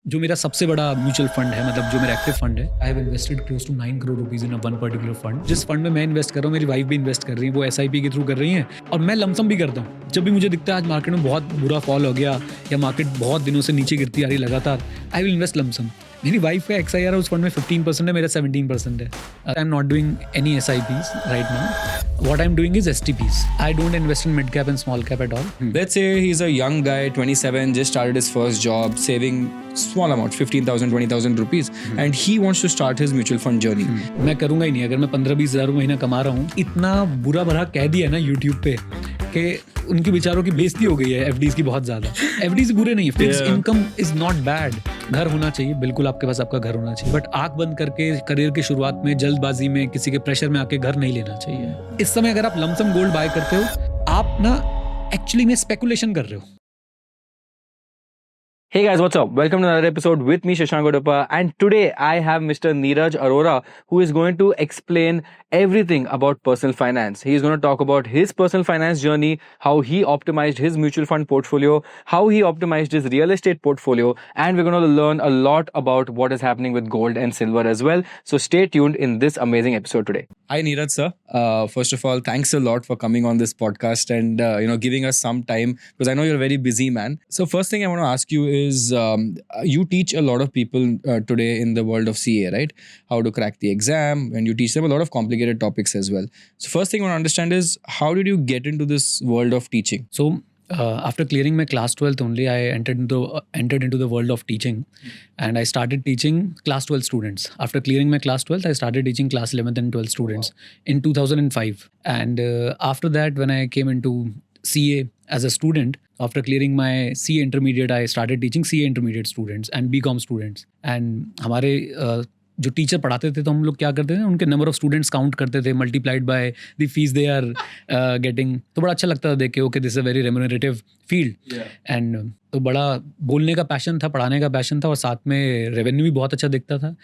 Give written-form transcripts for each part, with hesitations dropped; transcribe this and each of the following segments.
जो मेरा सबसे बड़ा म्यूचुअल फंड है, मतलब जो मेरा एक्टिव फंड है, I have invested close to 9 crore rupees in one particular fund. जिस फंड में मैं इन्वेस्ट कर रहा हूँ, मेरी वाइफ भी इन्वेस्ट कर रही है, वो एसआईपी के थ्रू कर रही हैं, और मैं लमसम भी करता हूँ। जब भी मुझे दिखता है आज मार्केट में बहुत बुरा फॉल हो गया या मार्केट बहुत दिनों से नीचे गिरती आ रही लगातार, आई विल इन्वेस्ट लमसम। मेरी वाइफ का XIR उस फंड में 15% है, मेरा 17% है। I am not doing any SIPs right now. What I'm doing is STPs. I don't invest in mid cap and small cap at all. Let's say he's a young guy, 27, just started his first job, saving small amount, 15,000, 20,000 rupees, and he wants to start his mutual fund journey. मैं करूंगा ही नहीं। अगर मैं 15-20 हज़ार महीना कमा रहा हूँ, इतना बुरा भरा कह दिया ना YouTube पे कि उनकी बेचारों की बेइज्जती हो गई है FDs की बहुत ज़्यादा। FDs बुरे नहीं है, fix income is not bad. घर होना चाहिए, बिल्कुल आपके पास आपका घर होना चाहिए, बट आंख बंद करके करियर की शुरुआत में जल्दबाजी में किसी के प्रेशर में आके घर नहीं लेना चाहिए। इस समय अगर आप लमसम गोल्ड बाय करते हो, आप ना एक्चुअली में स्पेकुलेशन कर रहे हो। Hey guys, what's up? Welcome to another episode with me, Shashank Godappa, and today I have Mr. Neeraj Arora, who is going to explain everything about personal finance. He is going to talk about his personal finance journey, how he optimized his mutual fund portfolio, how he optimized his real estate portfolio, and we're going to learn a lot about what is happening with gold and silver as well. So stay tuned in this amazing episode today. Hi Neeraj sir. First of all, thanks a lot for coming on this podcast and giving us some time, because I know you're a very busy man. So first thing I want to ask you is you teach a lot of people today in the world of CA, right? How to crack the exam, and you teach them a lot of complicated topics as well. So first thing I want to understand is, how did you get into this world of teaching? So after clearing my class 12th only, I entered into the world of teaching, and I started teaching class 12 students. After clearing my class 12th, I started teaching class 11th and 12th students in 2005. And after that, when I came into CA as a student, after clearing my CA intermediate, I started teaching CA intermediate students and BCom students. And हमारे जो teacher पढ़ाते थे, तो हम लोग क्या करते थे, उनके नंबर ऑफ स्टूडेंट्स काउंट करते थे multiplied by the fees they are getting. तो बड़ा अच्छा लगता था देख के, okay this is a very remunerative field. And तो बड़ा बोलने का पैशन था, पढ़ाने का पैशन था, और साथ में रेवेन्यू भी बहुत अच्छा दिखता था।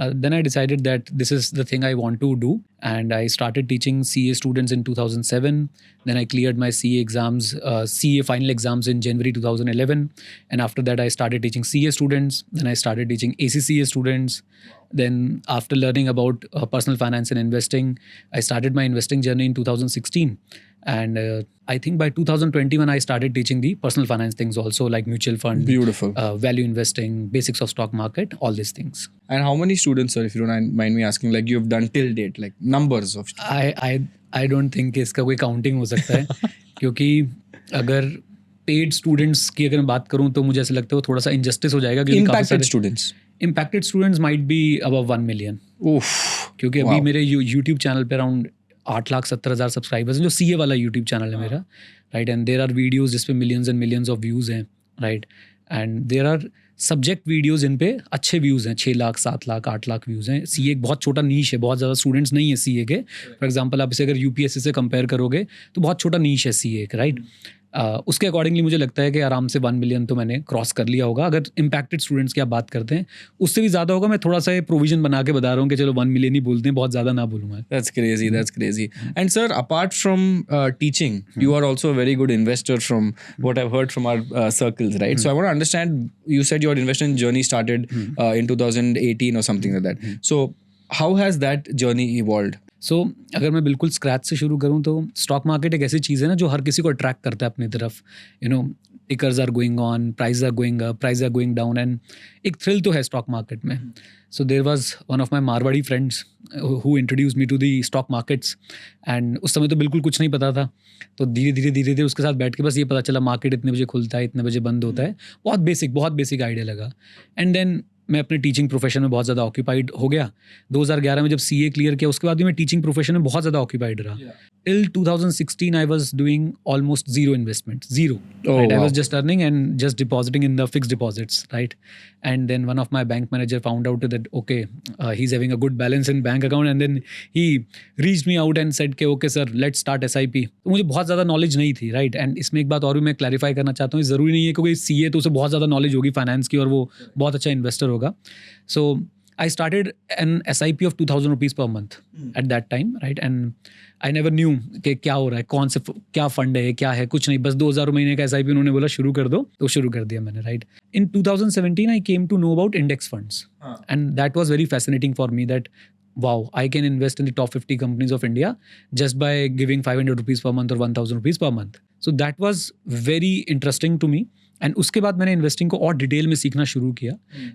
Then I decided that this is the thing I want to do, and I started teaching CA students in 2007. Then I cleared my CA exams, CA final exams in January 2011, and after that I started teaching CA students. Then I started teaching ACCA students. Then after learning about personal finance and investing, I started my investing journey in 2016. And I think by 2021 I started teaching the personal finance things also, like mutual fund, Beautiful. Value investing, basics of stock market, all these things. And how many students, sir, if you don't mind me asking, like you've done till date, like numbers of students? I don't think कि इसका कोई counting हो सकता है क्योंकि अगर paid students की अगर मैं बात करूं, तो मुझे ऐसा लगता है वो थोड़ा सा इनजस्टिस हो जाएगा। Impacted students might be above 1 million. क्योंकि अभी मेरे YouTube चैनल पे अराउंड 8,70,000 सब्सक्राइबर्स हैं, जो CA वाला YouTube चैनल है मेरा, right. And there are videos जिसपे millions and millions of views हैं, right. And there are subject videos, इन पे अच्छे व्यूज़ हैं, 6 लाख 7 लाख 8 लाख व्यूज़ हैं। CA एक बहुत छोटा नीश है, बहुत ज़्यादा स्टूडेंट्स नहीं है CA के। फॉर एग्जाम्पल आप इसे अगर UPSC से कंपेयर करोगे तो बहुत छोटा नीश है CA का, राइट। उसके अकॉर्डिंगली मुझे लगता है कि आराम से 1 मिलियन तो मैंने क्रॉस कर लिया होगा। अगर इम्पैक्टेड स्टूडेंट्स की आप बात करते हैं, उससे भी ज़्यादा होगा। मैं थोड़ा सा प्रोविजन बना के बता रहा हूँ कि चलो 1 मिलियन ही बोलते हैं, बहुत ज़्यादा ना बोलूँगा। That's crazy. And sir, apart from teaching, you are also a very good investor, from what I've heard from our circles, right? So I want to understand, you said your investment journey started in 2018 or something like that. So how has that journey evolved? सो अगर मैं बिल्कुल scratch से शुरू करूँ, तो stock market एक ऐसी चीज़ है ना जो हर किसी को अट्रैक्ट करता है अपनी तरफ। Tickers are going on, price are going up, price are going down, and एक थ्रिल तो है स्टॉक मार्केट में। So there was one of my Marwari friends who introduce me to the stock markets, and उस समय तो बिल्कुल कुछ नहीं पता था। तो धीरे धीरे उसके साथ बैठ के बस ये पता चला मार्केट इतने बजे खुलता है, इतने बजे बंद होता है। बहुत बेसिक आइडिया लगा। एंड देन मैं अपने टीचिंग प्रोफेशन में बहुत ज़्यादा ऑक्यूपाइड हो गया। 2011 में जब CA क्लियर किया, उसके बाद भी मैं टीचिंग प्रोफेशन में बहुत ज़्यादा ऑक्यूपाइड रहा। Till 2016 I was doing almost zero investment, zero. Right? I was just earning and just depositing in the fixed deposits, right? And then one of my bank manager found out that okay, he's having a good balance in bank account, and then he reached me out and said कि okay sir, let's start SIP. तो मुझे बहुत ज़्यादा knowledge नहीं थी, right. And इसमें एक बात और भी मैं क्लैरिफाई करना चाहता हूँ, ज़रूरी नहीं है क्योंकि CA तो उसे बहुत ज़्यादा नॉलेज होगी फाइनेंस की और वो बहुत अच्छा इन्वेस्टर होगा। सो I started an SIP of 2,000 rupees per month at that time, right? And I never knew कि क्या हो रहा है, कौन से क्या फंड है, क्या है, कुछ नहीं, बस 2,000 महीने का SIP उन्होंने बोला शुरू कर दो, तो शुरू कर दिया मैंने, right? In 2017 I came to know about index funds, and that was very fascinating for me that wow, I can invest in the top 50 companies of India just by giving 500 rupees per month or 1,000 rupees per month. So that was very interesting to me. And उसके बाद मैंने investing को और detail में सीखना शुरू किया.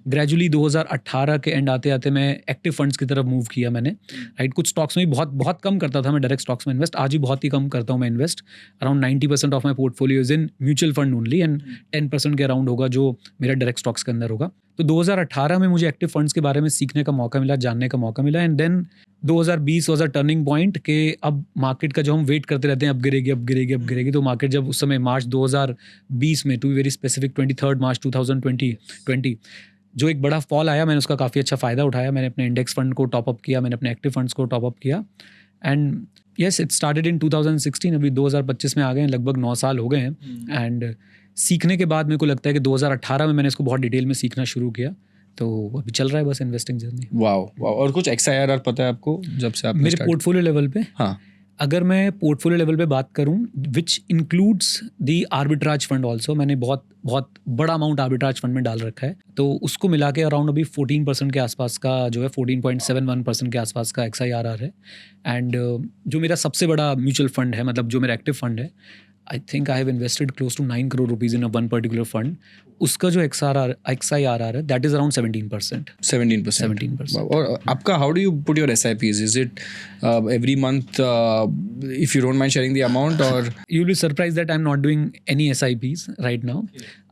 Gradually 2018 के एंड आते आते मैं एक्टिव फंड्स की तरफ मूव किया मैंने, राइट. कुछ स्टॉक्स में भी बहुत कम करता था मैं डायरेक्ट स्टॉक्स में इन्वेस्ट, आज भी बहुत ही कम करता हूँ मैं invest. Around 90% of my portfolio is in mutual fund only and 10% के अराउंड होगा जो मेरा डायरेक्ट स्टॉक्स के अंदर होगा. तो 2018 में मुझे एक्टिव फंड्स के बारे में सीखने का मौका मिला, जानने का मौका मिला. And then 2020 was a turning point कि अब मार्केट का जो हम वेट करते रहते हैं अब गिरेगी, तो मार्केट जब उस समय मार्च 2020 में, टू बी वेरी स्पेसिफिक 23 मार्च 2020 जो एक बड़ा फॉल आया, मैंने उसका काफ़ी अच्छा फ़ायदा उठाया. मैंने अपने इंडेक्स फंड को टॉपअप किया, मैंने अपने एक्टिव फंड्स को टॉपअप किया. And yes, it started in 2016. अभी 2025 में आ गए हैं, लगभग 9 साल हो गए हैं. एंड सीखने के बाद मेरे को लगता है कि 2018 में मैंने इसको बहुत डिटेल में सीखना शुरू किया, तो अभी चल रहा है बस इन्वेस्टिंग जर्नी. वाह. और कुछ XIRR पता है आपको जब से आप मेरे पोर्टफोलियो लेवल पे? हाँ, अगर मैं पोर्टफोलियो लेवल पे बात करूं, which includes the arbitrage fund also, मैंने बहुत बड़ा अमाउंट आर्बिट्राज फंड में डाल रखा है, तो उसको मिला के अराउंड अभी 14% के आसपास का जो है, 14.71% के आसपास का XIRR है. एंड जो मेरा सबसे बड़ा म्यूचुअल फंड है, मतलब जो मेरा एक्टिव फंड है, I think I have invested close to 9 crore rupees in a one particular fund. उसका जो XIRR है, दैट इज अराउंड 17%. 17%. और आपका, how do you put your SIPs? Is it every month, if you don't mind sharing the amount, और You'll be surprised that I'm not doing any SIPs right now.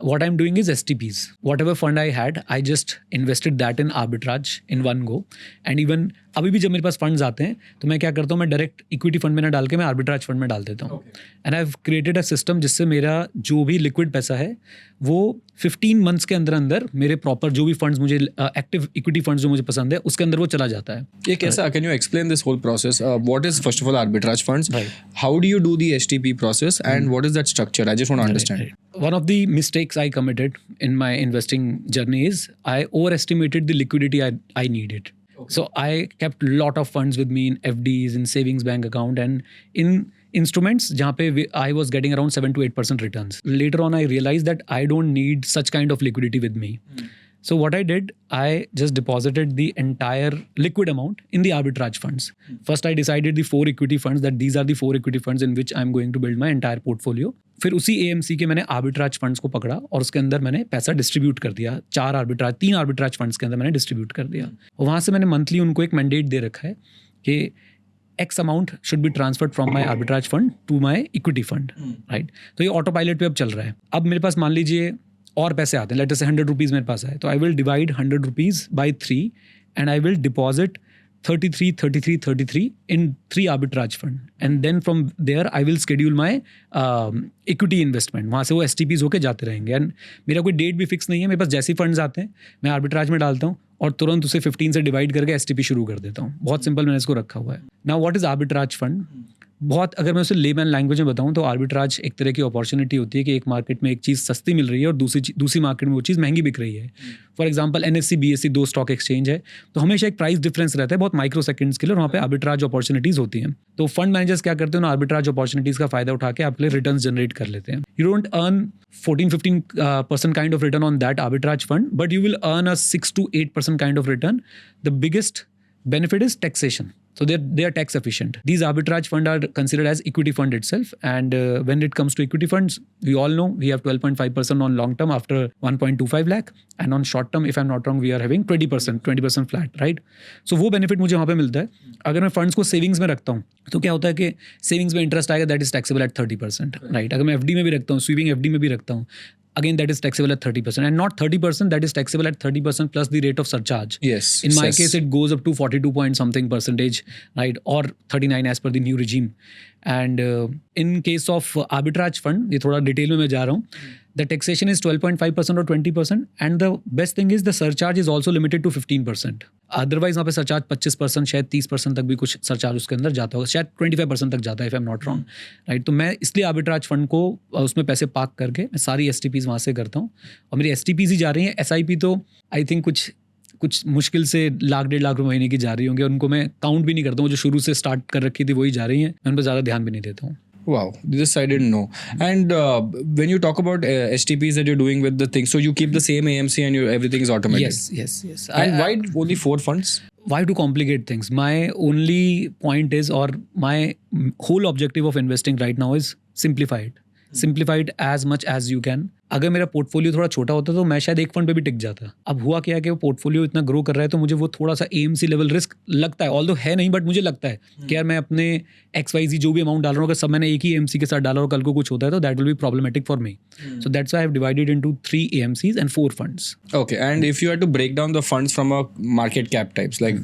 What I'm doing is STPs. Whatever fund I had, I just invested that in arbitrage in one go. And even अभी भी जब मेरे पास funds आते हैं तो मैं क्या करता हूँ, मैं डायरेक्ट इक्विटी फंड में ना डाल के मैं आर्बिट्राज फंड में डाल देता हूँ. And I have created a system जिससे मेरा जो भी लिक्विड पैसा है वो 15 मंथ्स के अंदर मेरे प्रॉपर जो भी फंड्स मुझे एक्टिव इक्विटी फंड्स जो मुझे पसंद है उसके अंदर वो चला जाता है. ये कैसा, can you explain this whole process? What is first of all arbitrage funds, how do you do the STP process, and what is that structure? I just want to understand. One of the mistakes I committed in my investing journey is I overestimated the liquidity I needed. So I kept a lot of funds with me in FDs, in savings bank account, and in instruments जहाँ पे I was getting around 7 to 8% returns. Later on, I realized that I don't need such kind of liquidity with me. So what I did, I just deposited the entire liquid amount in the arbitrage funds. First, I decided the 4 equity funds, that these are the 4 equity funds in which I'm going to build my entire portfolio. फिर उसी AMC के मैंने arbitrage funds को पकड़ा और उसके अंदर मैंने पैसा डिस्ट्रीब्यूट कर दिया. 3 आर्बिट्राज फंड्स के अंदर मैंने डिस्ट्रीब्यूट कर दिया. और वहाँ से मैंने मंथली उनको एक मैंडेट दे रखा है कि X amount should be transferred from my arbitrage fund to my equity fund, right? तो ये ऑटो पायलट पे अब चल रहा है. अब मेरे पास मान लीजिए और पैसे आते हैं, लेट अस से 100 रुपीज़ मेरे पास आए, तो I will divide 100 rupees by 3 and I will deposit 33 in 3 arbitrage fund, and then from there I will schedule my equity investment. वहाँ से वो STPs होके जाते रहेंगे. एंड मेरा कोई डेट भी फिक्स नहीं है, मेरे पास जैसे फंड्स आते हैं मैं आर्बिट्राज में डालता हूँ और तुरंत उसे 15 से डिवाइड करके STP शुरू कर देता हूँ. बहुत सिंपल मैंने इसको रखा हुआ है. Now what is arbitrage fund? बहुत, अगर मैं उसे लेमैन लैंग्वेज में बताऊं तो आर्बिट्राज एक तरह की अपॉर्चुनिटी होती है कि एक मार्केट में एक चीज़ सस्ती मिल रही है और दूसरी मार्केट में वो चीज़ महंगी बिक रही है. For example NSE BSE 2 stock exchange है, तो हमेशा एक प्राइस डिफरेंस रहता है बहुत माइक्रो सेकंड्स के लिए, और वहाँ पे आर्बिट्राज अपॉर्चुनिटीज़ होती हैं. तो फंड मैनेजर्स क्या करते हैं, आर्बिट्राज अपॉर्चुनिटीज़ का फायदा उठा के आपके लिए रिटर्न जनरेट कर लेते हैं. You don't earn 14-15% kind of return on that arbitrage fund, but you will earn a 6 to 8% kind of return. The biggest benefit is taxation. So they are tax efficient. These arbitrage funds are considered as equity fund itself. And when it comes to equity funds, we all know we have 12.5% on long term after 1.25 lakh. And on short term, if I'm not wrong, we are having 20% flat, right? So वो benefit मुझे वहाँ पे मिलता है. अगर मैं funds को savings में रखता हूँ तो क्या होता है कि savings में interest आएगा, that is taxable at 30%, right? अगर मैं FD में भी रखता हूँ, sweeping FD में भी रखता हूँ, again that is taxable at 30%, and not 30%, that is taxable at 30% plus the rate of surcharge. Yes. In my case, it goes up to 42 point something %, right? Or 39 as per the new regime. And in case of arbitrage fund, ये थोड़ा detail में मैं जा रहा हूँ, the taxation is 12.5% or 20%, and the best thing is the surcharge is also limited to 15%. Otherwise वहाँ पे surcharge 25%, शायद 30% तक भी कुछ सरचार्ज उसके अंदर जाता होगा, शायद 25% तक जाता है if I am not wrong, right? तो मैं इसलिए आर्बिट्राज फंड को उसमें पैसे पार्क करके मैं सारी STPs वहाँ से करता हूँ, और मेरी STPs ही जा रही हैं. SIP तो आई थिंक कुछ मुश्किल से लाख 1.5 लाख रुपए महीने की जा रही होंगी, और उनको मैं काउंट भी नहीं करता हूँ, जो शुरू से स्टार्ट कर रखी थी वही जा रही हैं, मैं उन पर ज़्यादा ध्यान भी नहीं देता हूँ. Wow, this I didn't know. And when you talk about STPs that you're doing with the thing, so you keep the same AMC and everything is automated. Yes. And why only 4 funds? Why to complicate things? My only point is, or my whole objective of investing right now is simplify it. Simplify it as much as you can. अगर मेरा portfolio थोड़ा छोटा होता तो मैं शायद एक fund पे भी टिक जाता. अब हुआ क्या है कि वो पोर्टफोलियो इतना ग्रो कर रहा है, तो मुझे वो थोड़ा सा AMC लेवल रिस्क लगता है, ऑल्दो है नहीं, बट मुझे लगता है कि यार मैं अपने XYZ जो भी अमाउंट डाल रहा हूँ, अगर सब मैंने एक ही AMC के साथ डाला और कल को कुछ होता है तो that will be problematic for me. So that's why I have divided into 3 AMCs and 4 funds. Okay, and if you had to break down the funds from a market cap types like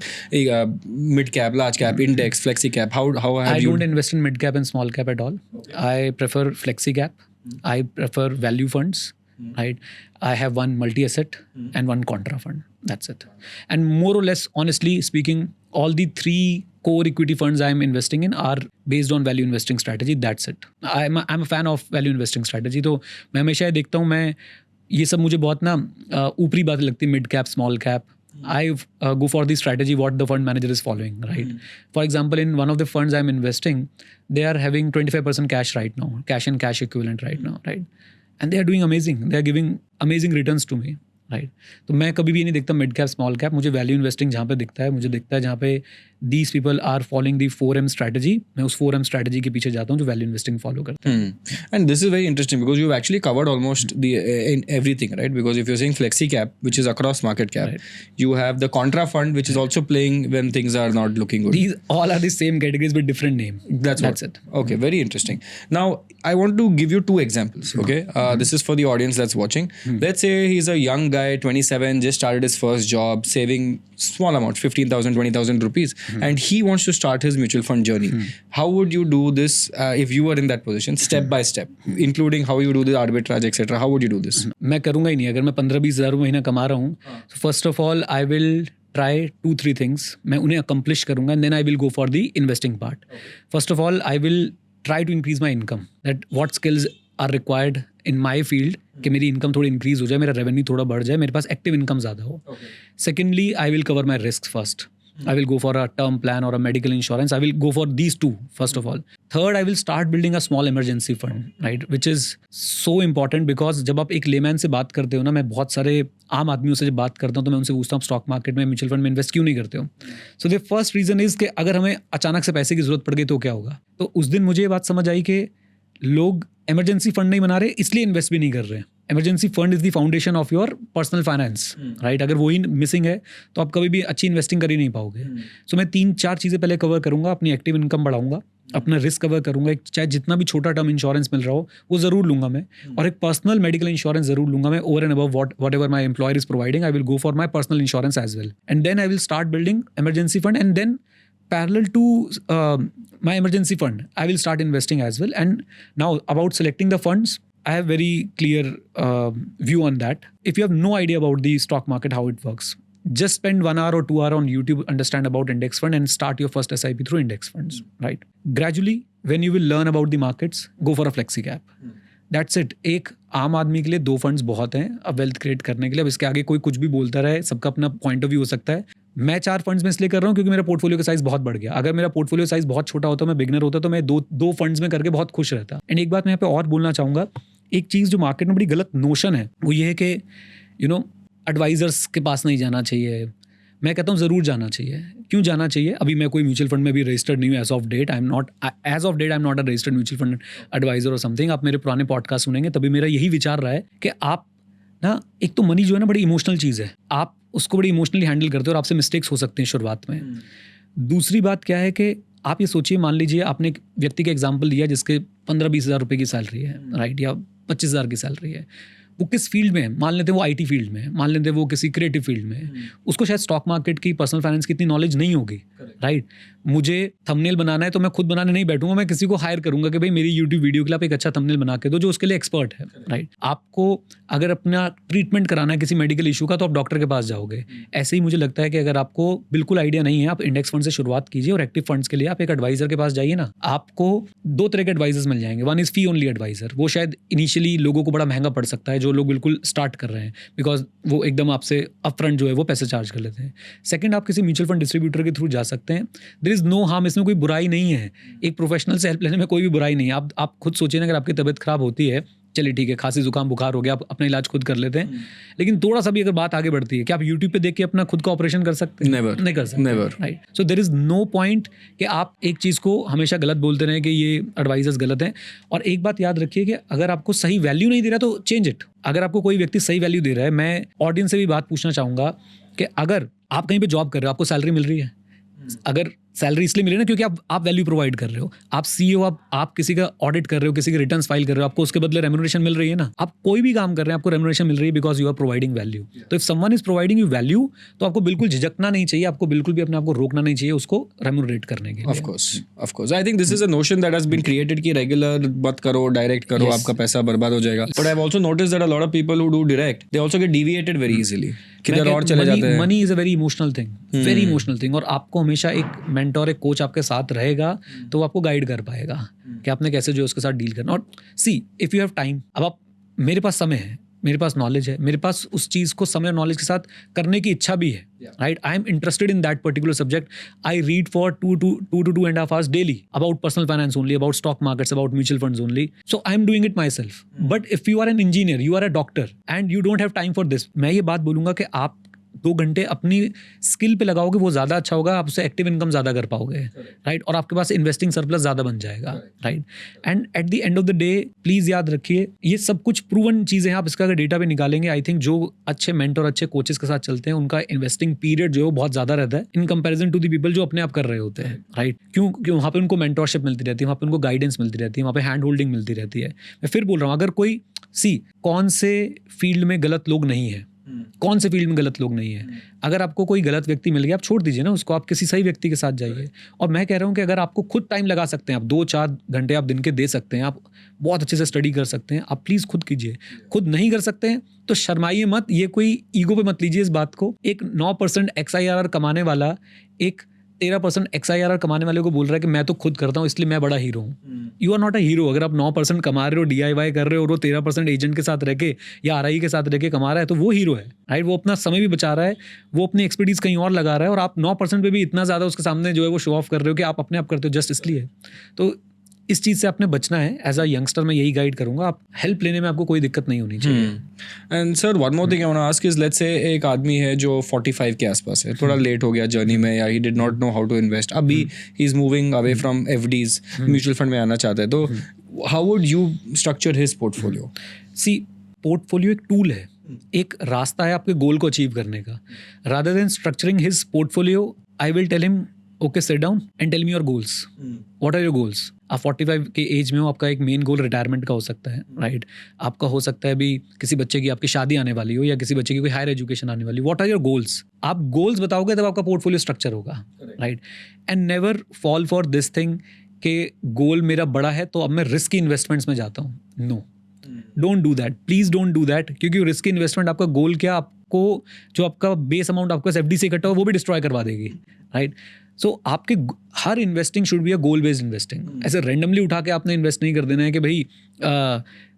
mid cap, large cap, index, flexi cap, how have I you? don't invest in mid cap and small cap at all. I prefer flexi cap. I prefer value funds. Right, I have one multi-asset and one contra fund. That's it. And more or less, honestly speaking, all the 3 core equity funds I am investing in are based on value investing strategy. That's it. I'm a fan of value investing strategy. तो मैं हमेशा ये देखता हूँ, मैं ये सब मुझे बहुत ना ऊपरी बातें लगती है, mid cap, small cap. I go for the strategy what the fund manager is following, right? For example, in one of the funds I'm investing, they are having 25% cash right now, cash and cash equivalent right now, right? And they are doing amazing. They are giving amazing returns to me, right? तो मैं कभी भी नहीं देखता mid cap small cap. मुझे value investing जहाँ पे दिखता है, मुझे दिखता है जहाँ पे these people are following the 4M strategy, मैं उस 4M strategy के पीछे जाता हूँ जो वैल्यू इन्वेस्टिंग फॉलो करता है. And this is very interesting because you've actually covered almost the in everything, right? Because if you're saying flexi cap, which is across market cap, Right. you have the contra fund, which is also playing when things are not looking good. These all are the same categories with different name. That's it. Okay, very interesting. Now, I want to give you 2 examples, okay? This is for the audience that's watching. Let's say he's a young guy, 27, just started his first job, saving small amount, 15,000, 20,000 rupees, and he wants to start his mutual fund journey. How would you do this if you were in that position, step by step, including how you do the arbitrage, etc.? How would you do this? मैं करूँगा ही नहीं. अगर मैं 15-20 हज़ार महीना कमा रहा हूँ, so first of all I will try 2-3 things. मैं उन्हें accomplish करूँगा, and then I will go for the investing part. First of all, I will try to increase my income. That what skills are required in my field कि मेरी income थोड़ी increase हो जाए, मेरा revenue थोड़ा बढ़ जाए, मेरे पास एक्टिव इनकम ज़्यादा हो. Secondly, I will cover my risk first. I will go for a term plan or a medical insurance. I will go for these 2 first of all. Third, I will start building a small emergency fund, right? Which is so important because जब आप एक layman से बात करते हो ना, मैं बहुत सारे आम आदमियों से जब बात करता हूँ तो मैं उनसे पूछता हूँ स्टॉक मार्केट में, म्यूचुअल फंड में इन्वेस्ट क्यों नहीं करते हो. So the first reason is कि अगर हमें अचानक से पैसे की जरूरत पड़ गई तो क्या होगा. तो उस दिन मुझे ये बात समझ आई कि लोग इमरजेंसी फंड नहीं बना रहे, इसलिए इन्वेस्ट भी नहीं कर रहे हैं. Emergency fund is the foundation of your personal finance, right? अगर वही मिसिंग है तो आप कभी भी अच्छी इन्वेस्टिंग कर ही नहीं पाओगे. सो मैं 3-4 चीज़ें पहले कवर करूंगा. अपनी एक्टिव इनकम बढ़ाऊंगा, अपना रिस्क कवर करूंगा, एक चाहे जितना भी छोटा टर्म इंश्योरेंस मिल रहा हो वो ज़रूर लूंगा मैं, और एक पर्सनल मेडिकल इंश्योरेंस ज़रूर लूंगा मैं. Over and above whatever my employer is providing, I will go for my personal insurance as well, and then I will start building emergency fund, and then parallel to my emergency fund, I will start investing as well. And now about selecting the funds, I have very clear view on that. If you have no idea about the stock market, how it works, just spend 1 hour or 2 hours on YouTube, understand about index fund and start your first SIP through index funds, right? Gradually, when you will learn about the markets, go for a flexi cap. That's it. एक आम आदमी के लिए 2 funds बहुत हैं अब wealth create करने के लिए. अब इसके आगे कोई कुछ भी बोलता रहे, सबका अपना पॉइंट ऑफ व्यू हो सकता है. मैं 4 फंड्स में इसलिए कर रहा हूँ क्योंकि मेरा पोर्टफोलियो का साइज बहुत बढ़ गया. अगर मेरा पोर्टफोलियो साइज बहुत छोटा होता, मैं बिगनर होता, तो मैं दो फंड्स में करके बहुत खुश रहता. एंड एक बात मैं यहाँ पे और बोलना चाहूँगा, एक चीज़ जो मार्केट में बड़ी गलत नोशन है वो ये है कि एडवाइजर्स के पास नहीं जाना चाहिए. मैं कहता हूँ ज़रूर जाना चाहिए. क्यों जाना चाहिए? अभी मैं कोई म्यूचुअल फंड में भी रजिस्टर्ड नहीं हूँ as of date. I am not a registered mutual fund adviser और समथिंग. आप मेरे पुराने पॉडकास्ट सुनेंगे तभी मेरा यही विचार रहा है कि आप ना, एक तो मनी जो है ना बड़ी इमोशनल चीज़ है, आप उसको बड़ी इमोशनली हैंडल करते हो और आपसे मिस्टेक्स हो सकते हैं शुरुआत में. दूसरी बात क्या है कि आप ये सोचिए, मान लीजिए आपने एक व्यक्ति का एग्जाम्पल दिया जिसके 15-20 हज़ार रुपये की सैलरी है, राइट, या 25 हज़ार की सैलरी है. वो किस फील्ड में है? मान लेते हैं वो IT फील्ड में है, मान लेते हैं वो किसी क्रिएटिव फील्ड में है. उसको शायद स्टॉक मार्केट की, पर्सनल फाइनेंस की इतनी नॉलेज नहीं होगी, राइट? मुझे थंबनेल बनाना है तो मैं खुद बनाने नहीं बैठूंगा, मैं किसी को हायर करूंगा कि भाई मेरी यूट्यूब वीडियो के लिए आप एक अच्छा थंबनेल बना के दो, जो उसके लिए एक्सपर्ट है, राइट? आपको अगर अपना ट्रीटमेंट कराना है किसी मेडिकल इशू का तो आप डॉक्टर के पास जाओगे. ऐसे ही मुझे लगता है कि अगर आपको बिल्कुल आइडिया नहीं है, आप इंडेक्स फंड से शुरुआत कीजिए और एक्टिव फंड्स के लिए आप एक एडवाइजर के पास जाइए ना. आपको 2 तरह के एडवाइजर्स मिल जाएंगे. One is fee only adviser. वो शायद इनिशियली लोगों को बड़ा महंगा पड़ सकता है, जो जो लोग बिल्कुल स्टार्ट कर रहे हैं, बिकॉज वो एकदम आपसे अपफ्रंट जो है वो पैसे चार्ज कर लेते हैं. सेकंड, आप किसी म्यूचुअल फंड डिस्ट्रीब्यूटर के थ्रू जा सकते हैं. देयर इज नो हार्म, इसमें कोई बुराई नहीं है. एक प्रोफेशनल से हेल्प लेने में कोई भी बुराई नहीं है. आप खुद सोचिए ना, अगर आपकी तबीयत खराब होती है, चलिए ठीक है, खांसी जुकाम बुखार हो गया, आप अपना इलाज खुद कर लेते हैं, लेकिन थोड़ा सा भी अगर बात आगे बढ़ती है, क्या आप यूट्यूब पे देख के अपना खुद का ऑपरेशन कर सकते हैं? Never. नहीं कर सकते. Never. Right. So there is no point कि आप एक चीज़ को हमेशा गलत बोलते रहें कि ये एडवाइजर्स गलत हैं. और एक बात याद रखिए कि अगर आपको सही वैल्यू नहीं दे रहा तो चेंज इट. अगर आपको कोई व्यक्ति सही वैल्यू दे रहा है, मैं ऑडियंस से भी बात पूछना चाहूँगा कि अगर आप कहीं पे जॉब कर रहे हो, आपको सैलरी मिल रही है, अगर सैलरी इसलिए मिले ना क्योंकि आप वैल्यू प्रोवाइड कर रहे हो, आप सीईओ, आप किसी का ऑडिट कर रहे हो, किसी के रिटर्न्स फाइल कर रहे हो, आपको उसके बदले रेम्यूनरेशन मिल रही है ना. आप कोई भी काम कर रहे हैं, आपको रेम्यूनरेशन मिल रही है because you are providing value. तो if someone is providing you value, तो आपको बिल्कुल झिझकना नहीं चाहिए, आपको बिल्कुल भी अपने आप को रोकना नहीं चाहिए उसको रेम्यूनरेट करने के लिए. Of course. I think this is a notion that has been created कि regular मत करो, direct करो, Yes. आपका पैसा बर्बाद हो जाएगा. But I've also noticed that a lot of people who do direct, they also get deviated very easily. किधर और चले जाते हैं. Money is a very emotional thing, very emotional thing. और आपको हमेशा एक मेंटोर, एक कोच आपके साथ रहेगा तो वो आपको गाइड कर पाएगा कि आपने कैसे जो उसके साथ डील करना. और सी, इफ यू हैव टाइम, अब आप, मेरे पास समय है, मेरे पास नॉलेज है, मेरे पास उस चीज़ को समय और नॉलेज के साथ करने की इच्छा भी है, right. I am interested in that particular subject. I read for 2 to 2.5 hours daily about personal finance only, about stock markets, about mutual funds only. So I am doing it myself. But if you are an engineer, you are a doctor and you don't have time for this, मैं ये बात बोलूँगा कि आप 2 घंटे अपनी skill पे लगाओगे, वो ज़्यादा अच्छा होगा, आप उससे एक्टिव इनकम ज़्यादा कर पाओगे, राइट. और आपके पास इन्वेस्टिंग सरप्लस ज़्यादा बन जाएगा, right. And at the end of the day, please याद रखिए, ये सब कुछ प्रूवन चीज़ें हैं. आप इसका अगर डेटा भी निकालेंगे, आई थिंक जो अच्छे मेंटर, अच्छे कोचेस के साथ चलते हैं, उनका इन्वेस्टिंग पीरियड जो है वो बहुत ज़्यादा रहता है in comparison to the people जो अपने आप कर रहे होते हैं, राइट. क्यों? वहाँ पे उनको मेंटोरशिप मिलती रहती है, वहाँ पे उनको गाइडेंस मिलती रहती है, वहाँ पे हैंड होल्डिंग मिलती रहती है. मैं फिर बोल रहा हूँ, अगर कोई कौन से फील्ड में गलत लोग नहीं है, कौन से फील्ड में गलत लोग नहीं है, अगर आपको कोई गलत व्यक्ति मिल गया, आप छोड़ दीजिए ना उसको, आप किसी सही व्यक्ति के साथ जाइए. और मैं कह रहा हूँ कि अगर आपको खुद टाइम लगा सकते हैं, आप 2-4 घंटे आप दिन के दे सकते हैं, आप बहुत अच्छे से स्टडी कर सकते हैं, आप प्लीज़ खुद कीजिए. खुद नहीं कर सकते हैं तो शर्माइए मत, ये कोई ईगो पे मत लीजिए इस बात को. एक 9% XIRR कमाने वाला एक 13% XIRR कमाने वाले को बोल रहा है कि मैं तो खुद करता हूँ इसलिए मैं बड़ा हीरो हूँ. You are not a hero. अगर आप 9% कमा रहे हो, DIY कर रहे हो, और वो 13% एजेंट के साथ रह के या RI के साथ रह के कमा रहा है, तो वो हीरो है, राइट. वो अपना समय भी बचा रहा है, वो अपनी एक्सपर्टीज कहीं और लगा रहा है, और आप 9% पे भी इतना ज़्यादा उसके सामने जो है वो शो ऑफ कर रहे हो कि आप अपने आप करते हो जस्ट इसलिए. तो इस चीज़ से आपने बचना है. एज अ यंगस्टर मैं यही गाइड करूंगा, आप हेल्प लेने में आपको कोई दिक्कत नहीं होनी चाहिए. And sir, one more thing I want to ask is, let's say एक आदमी है जो 45 के आसपास है, थोड़ा लेट हो गया जर्नी में, या he did not know how to invest, अभी he is moving away from FDs, mutual fund में आना चाहता है, तो how would you structure his portfolio? See, portfolio एक टूल है, एक रास्ता है आपके गोल को अचीव करने का. Rather than structuring his portfolio, I will tell him, okay, sit down and tell me your goals. What are your goals? आप 45 के एज में हो, आपका एक मेन गोल रिटायरमेंट का हो सकता है, राइट. आपका हो सकता है अभी किसी बच्चे की आपकी शादी आने वाली हो, या किसी बच्चे की कोई हायर एजुकेशन आने वाली हो. What are your goals? आप गोल्स बताओगे तब आपका पोर्टफोलियो स्ट्रक्चर होगा, right. And never fall for this thing कि गोल मेरा बड़ा है तो अब मैं रिस्की इन्वेस्टमेंट्स में जाता हूँ. No, don't do that, please don't do that. क्योंकि रिस्की इन्वेस्टमेंट, आपका गोल क्या, आपको जो आपका बेस अमाउंट आपका FD से इकट्ठा हो वो भी डिस्ट्रॉय करवा देगी, राइट. सो आपके हर investing should be a goal based investing. ऐसे रैंडमली उठा के आपने इन्वेस्ट नहीं कर देना है कि भाई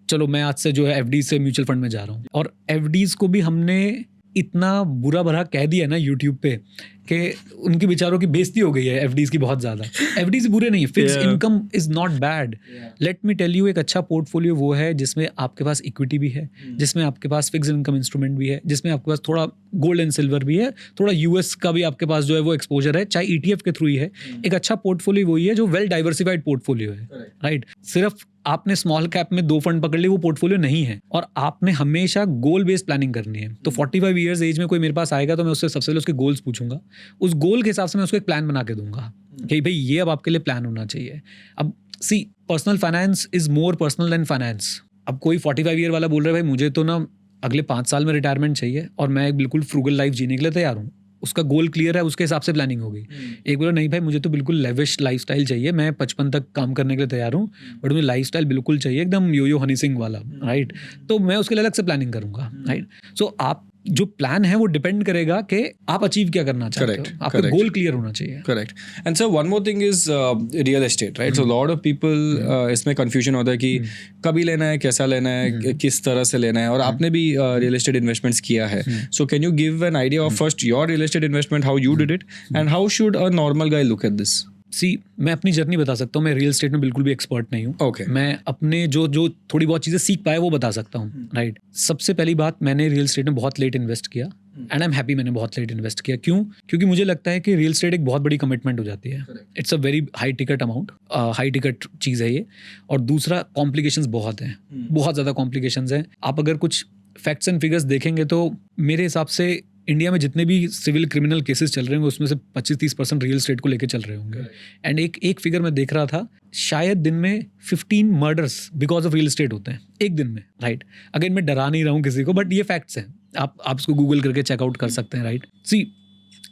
चलो मैं आज से जो है FD से म्यूचुअल फंड में जा रहा हूँ. और FDs को भी हमने इतना बुरा भरा कह दिया ना यूट्यूब पे कि उनकी बेचारों की बेइज्जती हो गई है FDs की बहुत ज़्यादा. FDs बुरे नहीं, fix income is not bad. Let me tell you, एक अच्छा पोर्टफोलियो वो है जिसमें आपके पास इक्विटी भी है, जिसमें आपके पास फिक्स इनकम इंस्ट्रूमेंट भी है, जिसमें आपके पास थोड़ा गोल्ड एंड सिल्वर भी है, थोड़ा US का भी आपके पास जो है वो एक्सपोजर है, चाहे ETF के थ्रू ही है. एक अच्छा पोर्टफोलियो वही है जो वेल डाइवर्सिफाइड पोर्टफोलियो है, राइट. सिर्फ आपने स्मॉल कैप में 2 फंड पकड़ लिए, वो पोर्टफोलियो नहीं है. और आपने हमेशा गोल बेस्ड प्लानिंग करनी है. तो 45 ईयर्स एज में कोई मेरे पास आएगा तो मैं उससे सबसे पहले उसके गोल्स पूछूंगा, उस गोल के हिसाब से मैं उसको एक प्लान बना के दूंगा कि भाई ये अब आपके लिए प्लान होना चाहिए. अब see, personal finance is more personal than finance. अब कोई 45 ईयर वाला बोल रहा है भाई मुझे तो ना अगले 5 साल में रिटायरमेंट चाहिए और मैं एक बिल्कुल फ्रूगल लाइफ जीने के लिए तैयार हूँ, उसका गोल क्लियर है, उसके हिसाब से प्लानिंग होगी. एक बोला नहीं भाई मुझे तो बिल्कुल लेविश लाइफस्टाइल चाहिए, मैं 55 तक काम करने के लिए तैयार हूँ, बट मुझे लाइफस्टाइल बिल्कुल चाहिए एकदम यो हनी सिंह वाला, राइट. तो मैं उसके लिए अलग से प्लानिंग करूँगा, राइट. सो आप जो प्लान है वो डिपेंड करेगा कि आप अचीव क्या करना चाहते Correct, हो, आपका correct. गोल क्लियर होना चाहिए. Correct. And sir one more thing is real estate, right? So lot of people इसमें कंफ्यूजन होता है कि कभी लेना है, कैसा लेना है, किस तरह से लेना है, और आपने भी रियल एस्टेट इन्वेस्टमेंट्स किया है. So can you give an idea of first your real estate investment, how you did it, and how should a normal guy look at this? See मैं अपनी जर्नी बता सकता हूँ. मैं रियल एस्टेट में बिल्कुल भी एक्सपर्ट नहीं हूँ. Okay. मैं अपने जो थोड़ी बहुत चीज़ें सीख पाए वो बता सकता हूँ. राइट. सबसे पहली बात, मैंने रियल एस्टेट में बहुत लेट इन्वेस्ट किया एंड आई एम हैप्पी मैंने बहुत लेट इन्वेस्ट किया. क्यों? क्योंकि मुझे लगता है कि रियल एस्टेट एक बहुत बड़ी कमिटमेंट हो जाती है. It's a very high ticket amount, high ticket चीज़ है ये. और दूसरा, कॉम्प्लिकेशंस बहुत हैं, बहुत ज़्यादा कॉम्प्लिकेशंस हैं. आप अगर कुछ फैक्ट्स एंड फिगर्स देखेंगे तो मेरे हिसाब से इंडिया में जितने भी सिविल क्रिमिनल केसेस चल रहे होंगे उसमें से 25-30% रियल एस्टेट को लेकर चल रहे होंगे. एंड एक फिगर मैं देख रहा था, शायद दिन में 15 murders because of real estate होते हैं एक दिन में. राइट. अगेन मैं डरा नहीं रहा हूँ किसी को, बट ये फैक्ट्स हैं. आप इसको गूगल करके चेकआउट कर सकते हैं. राइट. सी,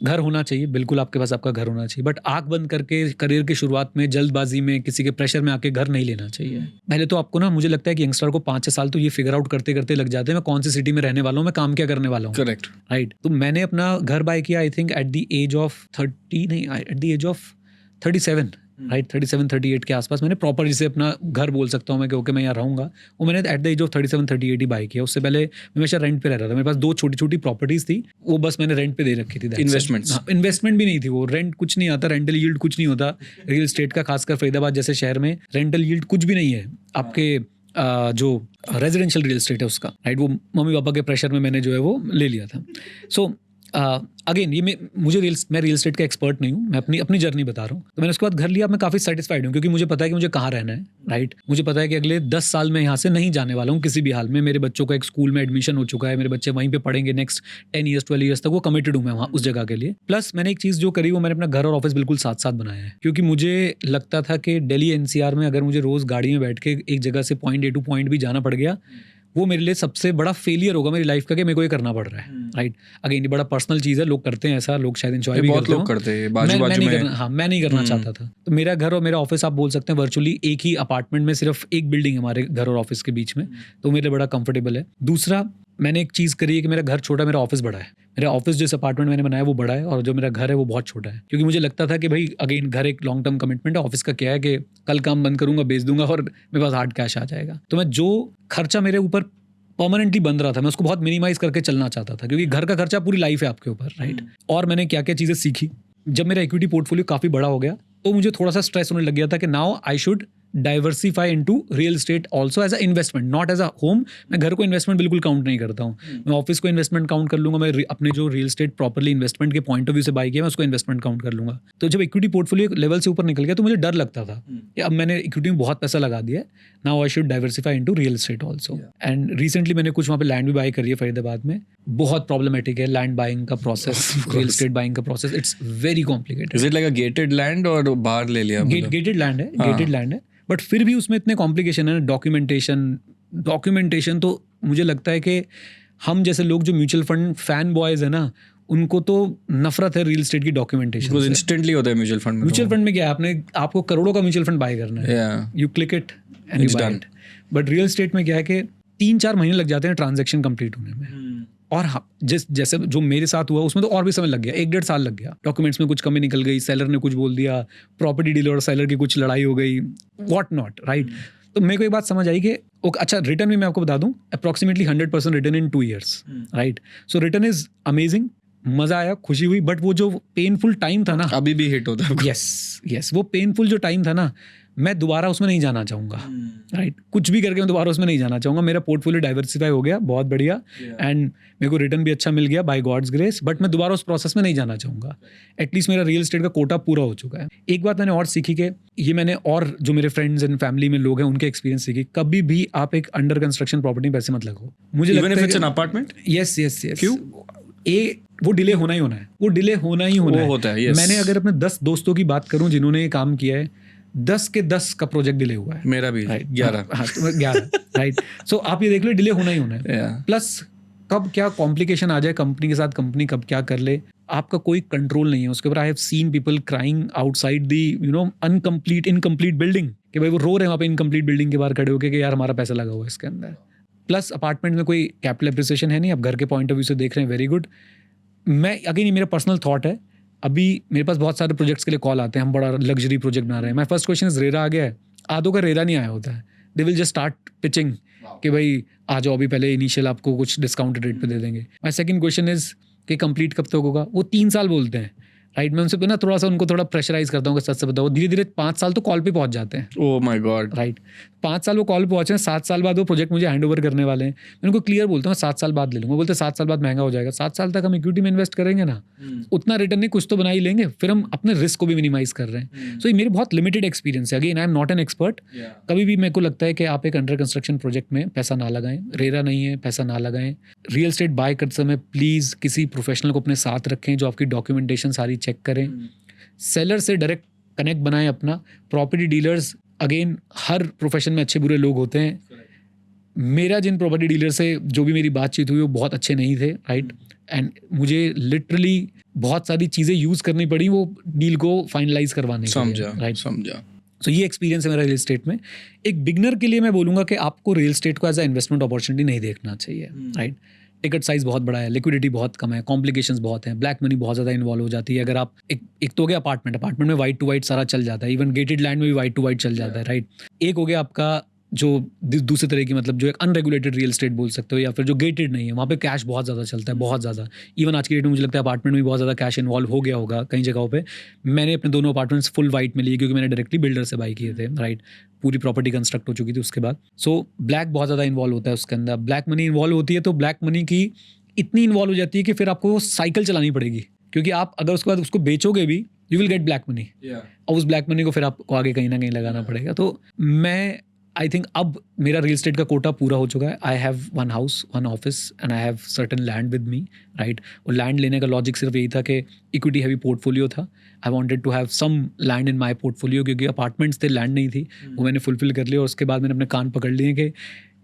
घर होना चाहिए, बिल्कुल आपके पास आपका घर होना चाहिए, बट आंख बंद करके करियर की शुरुआत में जल्दबाजी में किसी के प्रेशर में आके घर नहीं लेना चाहिए. पहले तो आपको ना, मुझे लगता है कि यंगस्टर को 5-6 साल तो ये फिगर आउट करते करते लग जाते हैं, मैं कौन सी सिटी में रहने वाला हूँ, मैं काम क्या करने वाला हूँ. करेक्ट. राइट. तो मैंने अपना घर बाय किया I think at the age of 30, नहीं, at the age of 37. Right. 37-38 के आसपास मैंने प्रॉपर, जिसे अपना घर बोल सकता हूँ मैं, क्योंकि मैं यहाँ रहूँगा, वो मैंने एट द एज ऑफ 37-38 ही बाय किया. उससे पहले मैं हमेशा रेंट पे रह रहा था. मेरे पास 2 छोटी छोटी प्रॉपर्टीज थी, वो बस मैंने रेंट पे दे रखी थी. Investments. इन्वेस्टमेंट भी नहीं थी वो. रेंट कुछ नहीं आता, रेंटल यील्ड कुछ नहीं होता रियल एस्टेट का. खासकर फरीदाबाद जैसे शहर में रेंटल यील्ड कुछ भी नहीं है आपके जो रेजिडेंशियल रियल एस्टेट है उसका. राइट. वो मम्मी पापा के प्रेशर में मैंने जो है वो ले लिया था. सो अगेन ये मैं रियल एस्टेट का एक्सपर्ट नहीं हूँ, मैं अपनी जर्नी बता रहा हूँ. तो मैंने उसके बाद घर लिया. मैं काफ़ी सेटिस्फाइड हूँ क्योंकि मुझे पता है कि मुझे कहाँ रहना है. राइट. मुझे पता है कि अगले 10 साल में यहाँ से नहीं जाने वाला हूँ किसी भी हाल में. मेरे बच्चों का एक स्कूल में एडमिशन हो चुका है, मेरे बच्चे वहीं पे पढ़ेंगे नेक्स्ट 10 ईयर्स 12 ईयर्स तक. वो कमिटेड हूँ मैं वहाँ उस जगह के लिए. प्लस मैंने एक चीज़ जो करी, वो मैंने अपना घर और ऑफिस बिल्कुल साथ साथ बनाया है, क्योंकि मुझे लगता था कि दिल्ली NCR में अगर मुझे रोज़ गाड़ी में बैठ के एक जगह से point A two point B जाना पड़ गया, वो मेरे लिए सबसे बड़ा फेलियर होगा मेरी लाइफ का, कि मेरे को ये करना पड़ रहा है. राइट. अगेन ये बड़ा पर्सनल चीज़ है, लोग करते हैं ऐसा, लोग शायद एंजॉय भी करते हैं. बहुत लोग करते हैं बाजू में. मैं नहीं करना चाहता था. तो मेरा घर और मेरा ऑफिस आप बोल सकते हैं वर्चुअली एक ही अपार्टमेंट में, सिर्फ एक बिल्डिंग है हमारे घर और ऑफिस के बीच में, तो मेरे लिए बड़ा कंफर्टेबल है. दूसरा, मैंने एक चीज़ करी है कि मेरा घर छोटा, मेरा ऑफिस बड़ा है. मेरा ऑफिस जिस अपार्टमेंट मैंने बनाया वो बड़ा है, और जो मेरा घर है वो बहुत छोटा है, क्योंकि मुझे लगता था कि भाई अगेन घर एक लॉन्ग टर्म कमिटमेंट है. ऑफिस का क्या है कि कल काम बंद करूंगा, बेच दूंगा और मेरे पास हार्ड कैश आ जाएगा. तो मैं जो खर्चा मेरे ऊपर परमानेंटली बंद रहा था, मैं उसको बहुत मिनिमाइज करके चलना चाहता था, क्योंकि घर का खर्चा पूरी लाइफ है आपके ऊपर. राइट. और मैंने क्या क्या चीज़ें सीखी, जब मेरा इक्विटी पोर्टफोलियो काफ़ी बड़ा हो गया तो मुझे थोड़ा सा स्ट्रेस होने लग गया था कि now I should diversify into real estate also as a investment, not as a home. मैं घर को इन्वेस्टमेंट बिल्कुल काउंट नहीं करता हूँ. मैं ऑफिस को इन्वेस्टमेंट काउंट कर लूंगा. मैं अपने जो रियल एस्टेट प्रॉपर्ली इन्वेस्टमेंट के पॉइंट ऑफ व्यू से बाई किया, मैं उसको इन्वेस्टमेंट काउंट कर लूंगा. तो जब इक्विटी पोर्टफोलियो लेवल से ऊपर निकल गया तो मुझे डर लगता था कि अब मैंने इक्विटी में बहुत पैसा लगा दिया, now I should diversify into real estate also. And recently मैंने कुछ वहाँ पे लैंड भी बाई करी है फरीदाबाद में. बहुत प्रॉब्लमेटिक है लैंड बाइंग का प्रोसेस, रियल एस्टेट बाइंग का process. It's very complicated. Is it like a gated land और बाहर ले लिया? गेटेड लैंड है, गेटेड लैंड है, बट फिर भी उसमें इतने कॉम्प्लिकेशन है. डॉक्यूमेंटेशन तो मुझे लगता है कि हम जैसे लोग जो म्यूचुअल फंड फैन बॉयज है ना, उनको तो नफरत है रियल एस्टेट की डॉक्यूमेंटेशन से. इंस्टेंटली होता है म्यूचुअल फंड में. म्यूचुअल फंड में क्या है, आपको करोड़ों का म्यूचुअल फंड बाय करना है, you click it and you buy it. But real estate में क्या है कि 3-4 महीने लग जाते हैं ट्रांजैक्शन कंप्लीट होने में. और जैसे जो मेरे साथ हुआ उसमें तो और भी समय लग गया, 1-1.5 साल लग गया. डॉक्यूमेंट्स में कुछ कमी निकल गई, सेलर ने कुछ बोल दिया, प्रॉपर्टी डीलर और सेलर की कुछ लड़ाई हो गई, व्हाट नॉट. राइट. तो मेरे को एक बात समझ आई कि अच्छा, रिटर्न भी मैं आपको बता दूं, approximately 100% return in 2 years. Right. So return is amazing, मजा आया, खुशी हुई, बट वो जो पेनफुल टाइम था ना, अभी भी हिट होता है. यस, वो पेनफुल जो टाइम था ना, मैं दोबारा उसमें नहीं जाना चाहूँगा. राइट. कुछ भी करके मैं दोबारा उसमें नहीं जाना चाहूँगा. मेरा पोर्टफोलियो डाइवर्सिफाई हो गया, बहुत बढ़िया, एंड मेरे को रिटर्न भी अच्छा मिल गया बाय गॉड्स ग्रेस, बट मैं दोबारा उस प्रोसेस में नहीं जाना चाहूँगा. एटलीस्ट मेरा रियल एस्टेट का कोटा पूरा हो चुका है. एक बात मैंने और सीखी कि ये मैंने और जो मेरे फ्रेंड्स एंड फैमिली में लोग हैं उनके एक्सपीरियंस सीखी, कभी भी आप एक अंडर कंस्ट्रक्शन प्रॉपर्टी में पैसे मत लगाओ. मुझे लगता है अपार्टमेंट. यस. क्यों? वो डिले होना ही होना है, वो डिले होना ही होना है. मैंने अगर अपने 10 दोस्तों की बात करूं जिन्होंने ये काम किया है, 10 के 10 का प्रोजेक्ट डिले हुआ है. मेरा भी 11. हाँ, 11. राइट. सो आप ये देख लो, डिले होना ही होना है. प्लस कब क्या कॉम्प्लिकेशन आ जाए कंपनी के साथ, कंपनी कब क्या कर ले, आपका कोई कंट्रोल नहीं है उसके ऊपर. I have seen people crying outside the incomplete building, कि भाई वो रो रहे हैं वहाँ पे इनकम्प्लीट बिल्डिंग के बाहर खड़े होकर कि यार हमारा पैसा लगा हुआ है इसके अंदर. प्लस अपार्टमेंट में कोई कैपिटल एप्रिसिएशन है नहीं, आप घर के पॉइंट ऑफ व्यू से देख रहे हैं, वेरी गुड। मैं अगेन ये मेरा पर्सनल थॉट है, अभी मेरे पास बहुत सारे प्रोजेक्ट्स के लिए कॉल आते हैं, हम बड़ा लग्जरी प्रोजेक्ट बना रहे हैं। My first question is RERA आ गया है, आधों का रेरा नहीं आया होता है, they will just start pitching कि भाई आ जाओ, अभी पहले इनिशियल आपको कुछ डिस्काउंटेड रेट पे दे देंगे। माई सेकंड क्वेश्चन इज कि कंप्लीट कब तक होगा, वो 3 साल बोलते हैं, राइट। मैं उनसे ना थोड़ा सा उनको थोड़ा प्रेशराइज करता हूँ कि सच से बताओ, धीरे धीरे 5 साल तो कॉल पे पहुंच जाते हैं, ओह माय गॉड, राइट। 5 साल वो कॉल पे पहुंचे हैं, 7 साल बाद वो प्रोजेक्ट मुझे हैंड ओवर करने वाले हैं। मैं उनको क्लियर बोलता हूँ 7 साल बाद ले लूँगा, बोलते 7 साल बाद महंगा हो जाएगा। 7 साल तक हम इक्विटी में इन्वेस्ट करेंगे ना, उतना रिटर्न नहीं, कुछ तो बना ही लेंगे, फिर हम अपने रिस्क को भी मिनिमाइज कर रहे हैं। सो ये मेरे बहुत लिमिटेड एक्सपीरियंस है। Again I am not an expert. कभी भी मेरे को लगता है कि आप एक अंडर कंस्ट्रक्शन प्रोजेक्ट में पैसा ना लगाएं, रेरा नहीं है, पैसा ना लगाएं। रियल एस्टेट बाय करते समय प्लीज़ किसी प्रोफेशनल को अपने साथ रखें जो आपकी डॉक्यूमेंटेशन सारी चेक करें। सेलर से डायरेक्ट कनेक्ट बनाएं अपना। प्रॉपर्टी डीलर्स अगेन हर प्रोफेशन में अच्छे बुरे लोग होते हैं। मेरा जिन प्रॉपर्टी डीलर से जो भी मेरी बातचीत हुई वो बहुत अच्छे नहीं थे, राइट। एंड मुझे लिटरली बहुत सारी चीज़ें यूज़ करनी पड़ी वो डील को फाइनलाइज करवाने के लिए, समझा, राइट। समझा। सो ये एक्सपीरियंस है मेरा रियल एस्टेट में। एक बिगनर के लिए मैं बोलूँगा कि आपको रियल एस्टेट को एज अ इन्वेस्टमेंट अपॉर्चुनिटी नहीं देखना चाहिए, राइट। टिकट साइज बहुत बड़ा है, लिक्विडिटी बहुत कम है, कॉम्प्लिकेशंस बहुत हैं, ब्लैक मनी बहुत ज़्यादा इन्वॉल्व हो जाती है। अगर आप एक तो हो गया अपार्टमेंट में वाइट टू वाइट सारा चल जाता है, इवन गेटेड लैंड में भी वाइट टू वाइट चल जाता है, राइट। एक हो गया आपका जो दूसरे तरह की, मतलब जो एक अनरेगुलेटेड रियल एस्टेट बोल सकते हो, या फिर जो गेटेड नहीं है, वहाँ पे कैश बहुत ज़्यादा चलता है, बहुत ज़्यादा। इवन आज की डेट में मुझे लगता है अपार्टमेंट में भी बहुत ज़्यादा कैश इन्वॉल्व हो गया होगा कई जगहों पे। मैंने अपने दोनों अपार्टमेंट्स फुल वाइट में लिए क्योंकि मैंने डायरेक्टली बिल्डर से बाई किए थे, राइट। पूरी प्रॉपर्टी कंस्ट्रक्ट हो चुकी थी उसके बाद। सो ब्लैक बहुत ज़्यादा इन्वॉल्व होता है उसके अंदर। ब्लैक मनी इन्वॉल्व होती है तो ब्लैक मनी की इतनी इन्वॉल्व हो जाती है कि फिर आपको वो साइकिल चलानी पड़ेगी, क्योंकि आप अगर उसके बाद उसको बेचोगे भी, you will get black money, और उस ब्लैक मनी को फिर आपको आगे कहीं ना कहीं लगाना पड़ेगा। तो मैं आई थिंक अब मेरा रियल एस्टेट का कोटा पूरा हो चुका है। I have 1 house 1 office and I have certain land with me, right. और लैंड लेने का लॉजिक सिर्फ यही था कि इक्विटी हैवी पोर्टफोलियो था। I wanted to have some land in my portfolio, क्योंकि अपार्टमेंट्स थे, लैंड नहीं थी। वो मैंने फुलफिल कर लिया और उसके बाद मैंने अपने कान पकड़ लिए कि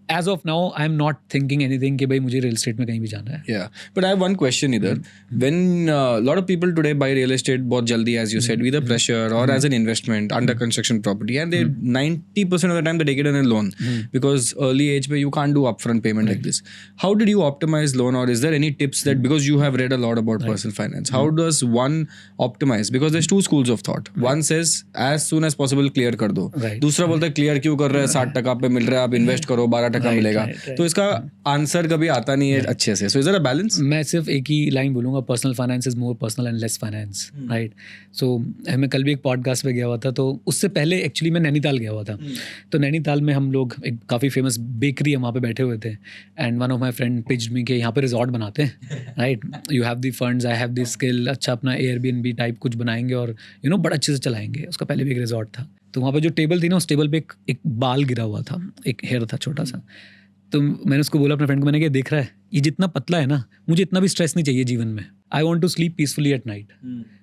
as of now I am not thinking anything कि भाई मुझे real estate में कहीं भी जाना है। Yeah, but I have one question either. When a lot of people today buy real estate बहुत जल्दी, as you said, with a pressure or as an investment under construction property, and they 90% of the time they take it on a loan because early age where you can't do upfront payment like this. How did you optimize loan, or is there any tips that, because you have read a lot about personal finance, how does one optimize? Because there's 2 schools of thought. One says as soon as possible clear कर दो, दूसरा बोलता है clear क्यों कर रहे हैं, 60% पे मिल रहा है, आप इन्वेस्ट करो, 12% मिलेगा। तो इसका आंसर कभी आता नहीं है अच्छे से। So is there a balance? मैं सिर्फ एक ही लाइन बोलूंगा, personal finance is more personal and less finance, right. So मैं कल भी एक पॉडकास्ट पे गया हुआ था, तो उससे पहले एक्चुअली मैं नैनीताल गया हुआ था। तो नैनीताल में हम लोग एक काफ़ी फेमस बेकरी है वहाँ पे बैठे हुए थे, and one of my friend pitched me कि यहाँ पे रिजॉर्ट बनाते हैं, right. You have the funds, I have the skill, अच्छा अपना एयरबीएनबी टाइप कुछ बनाएंगे और बड़ा अच्छे से चलाएंगे। उसका पहले भी एक रिजॉर्ट था, तो वहाँ पे जो टेबल थी ना, उस टेबल पे एक बाल गिरा हुआ था, एक हेयर था छोटा सा। तो मैंने उसको बोला अपने फ्रेंड को, मैंने कहा देख रहा है ये जितना पतला है ना, मुझे इतना भी स्ट्रेस नहीं चाहिए जीवन में। I want to sleep peacefully at night.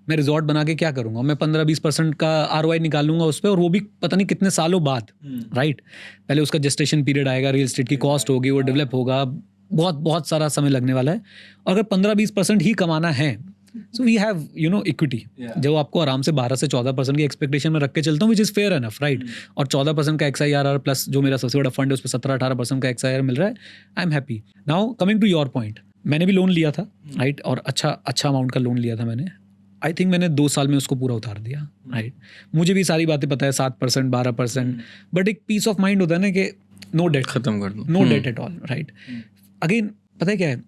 मैं रिजॉर्ट बना के क्या करूँगा, मैं 15-20% का ROI निकाल लूँगा उस पर, और वो भी पता नहीं कितने सालों बाद, राइट। पहले उसका जेस्टेशन पीरियड आएगा, रियल एस्टेट की कॉस्ट होगी, वो डेवलप होगा, बहुत बहुत सारा समय लगने वाला है। और अगर 15-20% ही कमाना है, सो वी हैव इक्विटी, जो आपको आराम से 12 से 14% की एक्सपेक्टेशन में रख के चलता हूँ, which is fair enough, right. और 14% का XIRR प्लस जो मेरा सबसे बड़ा फंड है उस पर 17-18% का XIRR मिल रहा है। I am happy. Now coming to your point, मैंने भी लोन लिया था, राइट, और अच्छा अमाउंट का लोन लिया था मैंने। आई थिंक मैंने 2 साल में उसको पूरा उतार दिया, राइट। मुझे भी सारी बातें पता है, 7% 12%, बट एक पीस ऑफ माइंड होता है ना कि नो डेट, खत्म कर दो, no debt at all, right. Again पता है क्या है,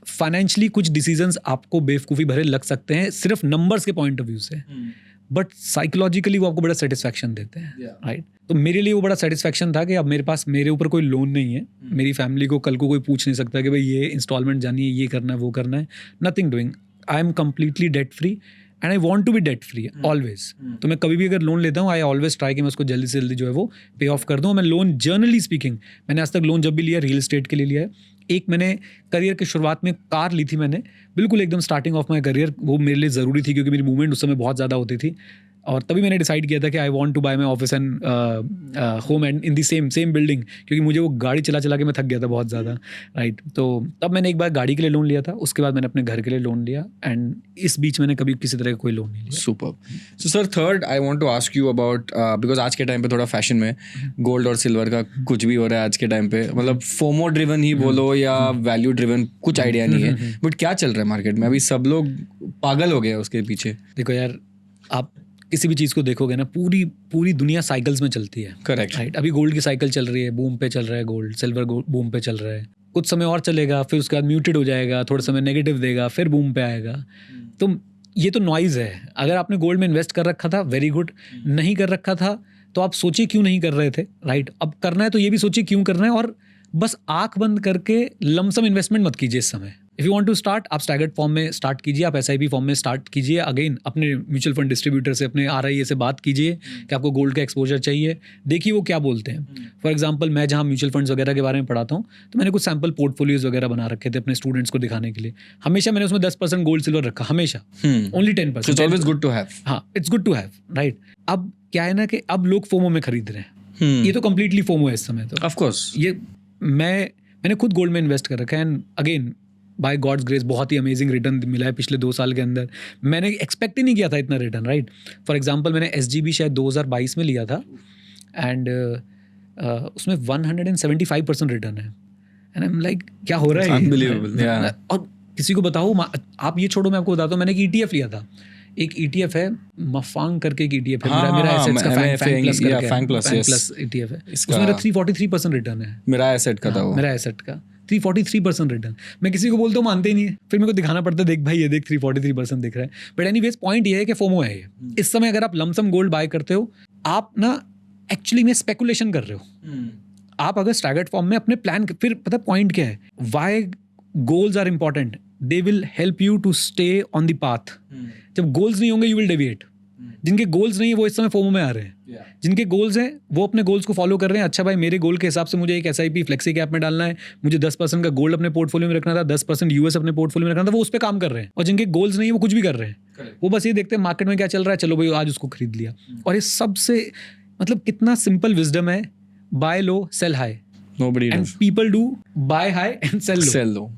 फाइनेंशियली कुछ डिसीजंस आपको बेवकूफ़ी भरे लग सकते हैं सिर्फ नंबर्स के पॉइंट ऑफ व्यू से, बट साइकोलॉजिकली वो आपको बड़ा सेटिस्फैक्शन देते हैं, राइट। तो मेरे लिए वो बड़ा सेटिस्फैक्शन था कि अब मेरे ऊपर कोई लोन नहीं है, मेरी फैमिली को कल को कोई पूछ नहीं सकता कि भाई ये इंस्टॉलमेंट जानी है, ये करना है, वो करना है, nothing doing. I am completely debt free and I want to be debt free always. तो मैं कभी भी अगर लोन लेता हूँ, आई ऑलवेज ट्राई कि मैं उसको जल्दी से जल्दी जो है वो पे ऑफ कर दूँ। मैं लोन जनरली स्पीकिंग, मैंने आज तक लोन जब भी लिया रियल एस्टेट के लिए लिया है। एक मैंने करियर के शुरुआत में कार ली थी मैंने, बिल्कुल एकदम स्टार्टिंग ऑफ माई करियर, वो मेरे लिए ज़रूरी थी क्योंकि मेरी मूवमेंट उस समय बहुत ज़्यादा होती थी। और तभी मैंने डिसाइड किया था कि I want to buy my office and home and in the same building, क्योंकि मुझे वो गाड़ी चला चला के मैं थक गया था बहुत ज़्यादा, राइट। तो तब मैंने एक बार गाड़ी के लिए लोन लिया था, उसके बाद मैंने अपने घर के लिए लोन लिया, एंड इस बीच मैंने कभी किसी तरह का कोई लोन नहीं लिया। Super. So sir, third I want to ask you about, because आज के टाइम पे थोड़ा फैशन में गोल्ड और सिल्वर का कुछ भी हो रहा है आज के टाइम पे, मतलब फोमो ड्रिवन ही बोलो या वैल्यू ड्रिवन, कुछ आइडिया नहीं है, बट क्या चल रहा है मार्केट में अभी? सब लोग पागल हो गए उसके पीछे। देखो यार, आप किसी भी चीज़ को देखोगे ना, पूरी दुनिया साइकिल्स में चलती है। Correct, right. अभी गोल्ड की साइकिल चल रही है, बूम पे चल रहा है गोल्ड, सिल्वर बूम पे चल रहा है, कुछ समय और चलेगा, फिर उसके बाद म्यूटेड हो जाएगा, थोड़ा समय नेगेटिव देगा, फिर बूम पे आएगा। तो ये तो नॉइज़ है। अगर आपने गोल्ड में इन्वेस्ट कर रखा था, वेरी गुड। नहीं कर रखा था तो आप सोचिए क्यों नहीं कर रहे थे, राइट। अब करना है तो ये भी सोचिए क्यों करना है, और बस आंख बंद करके लमसम इन्वेस्टमेंट मत कीजिए इस समय। If you want to start, आप स्टैगर्ड फॉर्म में स्टार्ट कीजिए, आप SIP फॉर्म में स्टार्ट कीजिए। अगेन अपने म्यूचुअल फंड डिस्ट्रीब्यूटर से, अपने RIA से बात कीजिए कि आपको गोल्ड का एक्सपोजर चाहिए। देखिए वो क्या बोलते हैं। फॉर एग्जांपल, मैं जहाँ म्यूचुअल फंड्स वगैरह के बारे में पढ़ाता हूँ, तो मैंने कुछ सैम्पल पोर्टफोलियोज वगैरह बना रखे थे अपने स्टूडेंट्स को दिखाने के लिए। हमेशा मैंने उसमें 10% गोल्ड सिल्वर रखा, हमेशा। Only 10%। It's always good to have. हाँ, it's good to have, right. अब क्या है ना कि अब लोग फोमो में खरीद रहे हैं। ये तो कंप्लीटली फोमो है इस समय। तो ऑफ कोर्स ये मैंने खुद गोल्ड में इन्वेस्ट कर रखा है, and again by God's grace बहुत ही अमेजिंग रिटर्न मिला है पिछले 2 साल के अंदर। मैंने एक्सपेक्ट ही नहीं किया था इतना रिटर्न, राइट। फॉर एग्जांपल, मैंने SGB शायद 2022 में लिया था, एंड उसमें 175% रिटर्न है, एंड आई एम लाइक क्या हो रहा है, अनबिलीवेबल। या और किसी को बताओ, आप ये छोड़ो, मैं आपको बताता हूँ, मैंने एक ETF लिया था। एक ETF है मफांग करके, एक ETF है मेरा एसेट्स का, फैंग प्लस करके, फैंग प्लस ETF है, उसमें मेरा 343% रिटर्न है। मेरा एसेट का था वो, मेरा एसेट का 343% रिटर्न। मैं किसी को बोलता हूँ, मानते ही नहीं है, फिर मेरे को दिखाना पड़ता है, देख भाई ये देख 343% दिख रहा है। बट एनीवेज पॉइंट ये है कि फोमो है ये। इस समय अगर आप लमसम गोल्ड बाय करते हो, आप ना एक्चुअली में स्पेकुलेशन कर रहे हो। आप अगर स्टैगर्ड फॉर्म में अपने प्लान, फिर पता पॉइंट क्या है, why goals are important, they will help you to stay on the path. जब गोल्स नहीं होंगे, यू विल डेविएट। जिनके गोल्स नहीं है वो इस समय फोमो में आ रहे हैं। जिनके गोल्स हैं वो अपने गोल्स को फॉलो कर रहे हैं। अच्छा भाई, मेरे गोल के हिसाब से मुझे एक SIP फ्लेक्सी कैप में डालना है, मुझे 10% का गोल्ड अपने पोर्टफोलियो में रखना था, 10% US अपने पोर्टफोलियो में रखना था, वो उस पर काम कर रहे हैं। और जिनके गोल्स नहीं है वो कुछ भी कर रहे हैं, वो बस ये देखते हैं मार्केट में क्या चल रहा है, चलो भाई आज उसको खरीद लिया। और ये सबसे मतलब कितना सिंपल विजडम है, buy low sell high, nobody and does. People do buy high and sell low. Sell low.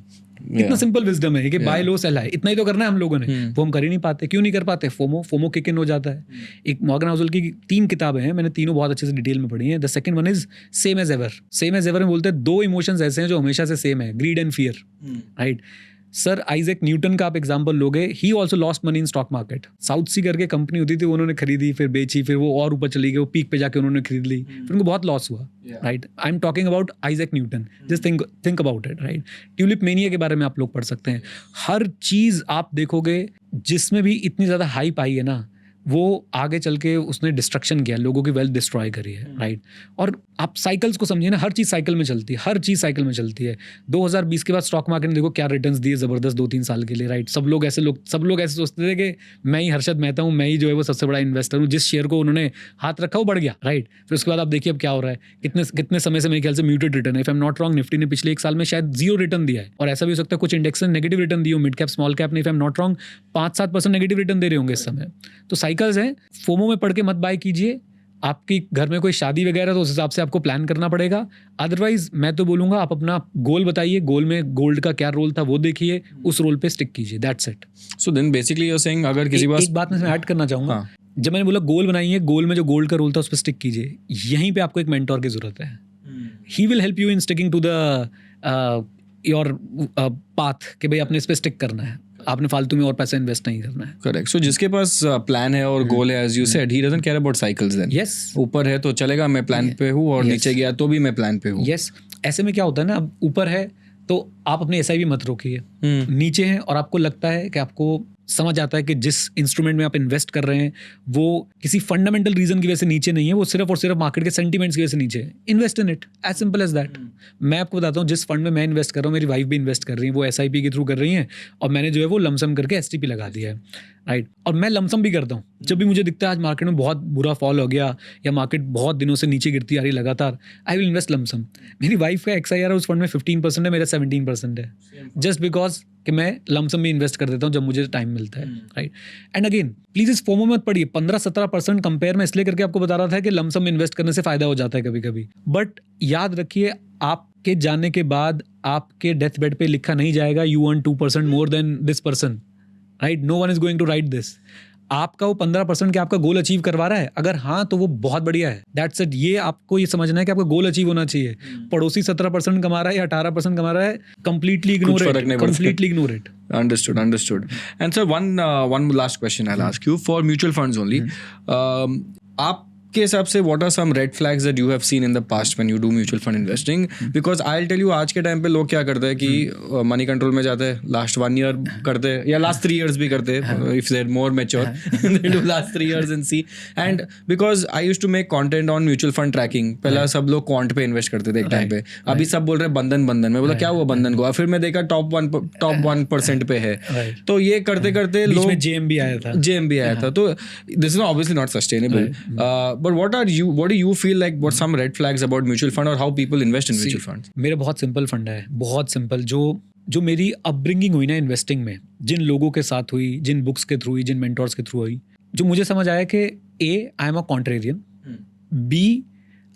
कितना सिंपल विजडम है कि बाय लो सेल हाई, इतना ही तो करना है हम लोगों ने। वो हम कर ही नहीं पाते। क्यों नहीं कर पाते? फोमो किक इन हो जाता है। एक मॉर्गन हाउसल की 3 किताबें हैं, मैंने तीनों बहुत अच्छे से डिटेल में पढ़ी हैं। The second one is same as ever. Same as ever में बोलते हैं 2 इमोशंस ऐसे हैं जो हमेशा से सेम है, greed and fear, right. Sir Isaac Newton का आप एग्जांपल लोगे, he also lost money in stock market. South sea करके कंपनी होती थी, उन्होंने खरीदी, फिर बेची, फिर वो और ऊपर चली गई, वो पीक पे जाके उन्होंने खरीद ली, फिर उनको बहुत लॉस हुआ, right. I am talking about Isaac Newton, just think about it, right. Tulip mania के बारे में आप लोग पढ़ सकते हैं। हर चीज़ आप देखोगे जिसमें भी इतनी ज़्यादा हाइप आई है ना, वो आगे चल के उसने डिस्ट्रक्शन किया, लोगों की वेल्थ डिस्ट्रॉय करी है, राइट। और आप साइकिल्स को समझिए ना, हर चीज़ साइकिल में चलती है, हर चीज़ साइकिल में चलती है। 2020 के बाद स्टॉक मार्केट ने देखो क्या रिटर्न्स दिए ज़बरदस्त 2-3 साल के लिए, राइट। सब लोग ऐसे सोचते थे कि मैं ही हर्षद मेहता हूँ, मैं ही जो है वो सबसे बड़ा इन्वेस्टर हूँ, जिस शेयर को उन्होंने हाथ रखा वो बढ़ गया, राइट। फिर उसके बाद आप देखिए अब क्या हो रहा है, कितने समय से मेरे ख्याल से म्यूटेड रिटर्न है। If I am not wrong, Nifty ने पिछले 1 साल में शायद 0 रिटर्न दिया है, और ऐसा भी हो सकता है कुछ इंडेक्स ने नेगेटिव रिटर्न दिए हो, मिड कैप स्मॉल कैप ने, if I am not wrong 5-7% negative return दे रहे होंगे इस समय। तो साइकिल्स हैं, फोमो में पढ़ के मत बाय कीजिए। आपकी घर में कोई शादी वगैरह तो उस हिसाब से आपको प्लान करना पड़ेगा। अदरवाइज मैं तो बोलूँगा आप अपना गोल बताइए, गोल में गोल्ड का क्या रोल था वो देखिए, उस रोल पे स्टिक कीजिए, that's it. So then basically you are saying अगर किसी पास एक बात मैं ऐड करना चाहूँगा, जब मैंने बोला गोल बनाइए, गोल में जो गोल्ड का रोल था उस पर स्टिक कीजिए, यहीं पे आपको एक मेंटोर की जरूरत है। He will help you in sticking to the your path कि भाई अपने इस पे स्टिक करना है, आपने फालतू में और पैसा इन्वेस्ट नहीं करना है। करेक्ट। सो जिसके पास प्लान है और गोल है, as you said, he doesn't care about cycles then. Yes, ऊपर है तो चलेगा, मैं प्लान पे हूँ, और नीचे गया तो भी मैं प्लान पे हूँ। यस। ऐसे में क्या होता है ना, अब ऊपर है तो आप अपनी SIP मत रोकिए, नीचे है और आपको लगता है कि आपको समझ आता है कि जिस इंस्ट्रूमेंट में आप इन्वेस्ट कर रहे हैं वो किसी फंडामेंटल रीजन की वजह से नीचे नहीं है, वो सिर्फ और सिर्फ मार्केट के सेंटीमेंट्स की वजह से नीचे है, invest in it, as simple as that. मैं आपको बताता हूँ, जिस फंड में मैं इन्वेस्ट कर रहा हूँ, मेरी वाइफ भी इन्वेस्ट कर रही है, वो SIP के थ्रू कर रही हैं, और मैंने जो है वो लमसम करके STP लगा दिया है, राइट। और मैं लमसम भी करता हूँ, जब भी मुझे दिखता है आज मार्केट में बहुत बुरा फॉल हो गया या मार्केट बहुत दिनों से नीचे गिरती आ रही लगातार, आई विल इन्वेस्ट लमसम। मेरी वाइफ का XIR उस फंड में 15% है, मेरा 17% है, जस्ट बिकॉज कि मैं लमसम में इन्वेस्ट कर देता हूँ जब मुझे टाइम मिलता है, राइट. एंड अगेन प्लीज इस फोमो मत पढ़िए. 15-17% कंपेयर में इसलिए करके आपको बता रहा था कि लमसम में इन्वेस्ट करने से फायदा हो जाता है कभी कभी. बट याद रखिए, आपके जाने के बाद आपके डेथ बेड पे लिखा नहीं जाएगा you earn 2% more than this person, right. No one is going to write this. आपका वो 15% के आपका गोल अचीव करवा रहा है, अगर हाँ तो वो बहुत बढ़िया है. That's it. ये आपको ये समझना है कि आपका गोल अचीव होना चाहिए. पड़ोसी 17% कमा रहा है या 18% कमा रहा है, completely ignore it, completely ignore it. Understood. And sir, one last question I'll ask you for mutual funds only. आपके हिसाब से what are some red flags that you have seen in the past when you do mutual fund investing? Because I'll tell you, आज के time पे लोग क्या करते हैं कि मनी कंट्रोल में जाते हैं, लास्ट 1 year करते हैं या लास्ट 3 years भी करते हैं, if they're more mature they do last 3 years and see. And because I used to make content on mutual fund tracking, पहला सब लोग क्वांट पे इन्वेस्ट करते थे एक टाइम पे, अभी सब बोल रहे हैं बंधन. मैं बोला क्या हुआ बंधन को, फिर मैं देखा टॉप 1% पे है. तो ये करते करते लोग JMB आया था. तो this is obviously not sustainable. But what do you feel like, what some red flags about mutual fund or how people invest in mutual funds? मेरा बहुत सिंपल फंड है, बहुत सिंपल. जो मेरी अपब्रिंगिंग हुई ना इन्वेस्टिंग में, जिन लोगों के साथ हुई, जिन बुक्स के थ्रू हुई, जिन मेंटोर्स के थ्रू हुई, जो मुझे समझ आया कि A, I am a contrarian. B,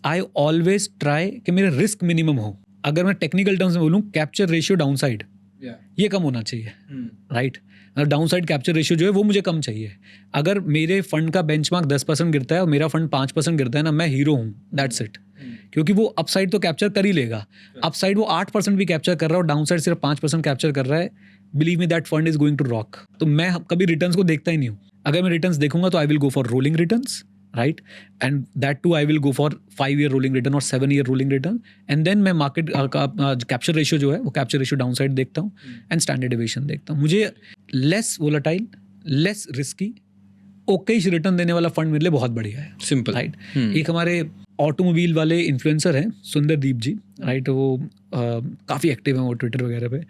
I always try कि मेरा रिस्क मिनिमम हो. अगर मैं टेक्निकल टर्म्स में बोलूँ, कैप्चर रेशियो डाउन साइड ये कम होना चाहिए, right. Down side capture ratio जो है वो मुझे कम चाहिए. अगर मेरे फंड का बेंचमार्क 10% गिरता है और मेरा फंड 5% गिरता है ना, मैं हीरो हूँ, दैट्स इट. क्योंकि वो अपसाइड तो कैप्चर कर ही लेगा. अपसाइड वो 8% भी कैप्चर कर रहा है और डाउन साइड सिर्फ 5% कैप्चर कर रहा है. Believe me that fund is going to rock. तो मैं कभी रिटर्न्स को देखता ही नहीं हूँ. अगर मैं रिटर्न्स देखूंगा तो आई will go for rolling returns, right? And that too I will go for 5-year rolling return or 7-year rolling return. And then मैं मार्केट कैप्चर रेशियो जो है वो कैप्चर रेशियो डाउन साइड देखता हूँ एंड स्टैंडर्ड डेविएशन देखता हूँ. मुझे less volatile, less risky, Okesh return देने वाला फंड मेरे लिए बहुत बढ़िया है. Simple, right. एक हमारे ऑटोमोबाइल वाले इन्फ्लुएंसर हैं सुंदरदीप जी, राइट. वो काफ़ी एक्टिव हैं वो ट्विटर वगैरह पे.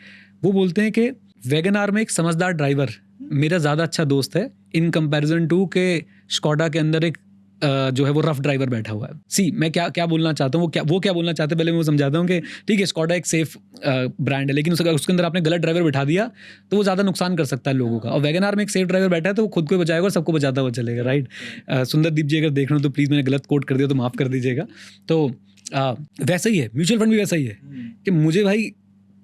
वो बोलते हैं कि वैगन आर में एक समझदार ड्राइवर मेरा ज़्यादा अच्छा दोस्त है इन कंपैरिजन टू के स्कॉडा के अंदर एक जो है वो रफ ड्राइवर बैठा हुआ है. सी मैं क्या बोलना चाहता हूँ, वो क्या बोलना चाहते हैं पहले मैं वो समझाता हूँ कि ठीक है स्कॉडा एक सेफ ब्रांड है, लेकिन उसके अंदर आपने गलत ड्राइवर बैठा दिया तो वो ज़्यादा नुकसान कर सकता है लोगों का. और वैगन आर में एक सेफ ड्राइवर बैठा है तो वो खुद को बचाएगा और सबको बचाता हुआ चलेगा, राइट. सुंदरदीप जी अगर देख रहे हो तो प्लीज़ मैंने गलत कोट कर दिया तो माफ़ कर दीजिएगा. तो वैसा ही है म्यूचुअल फंड भी, वैसा ही है कि मुझे भाई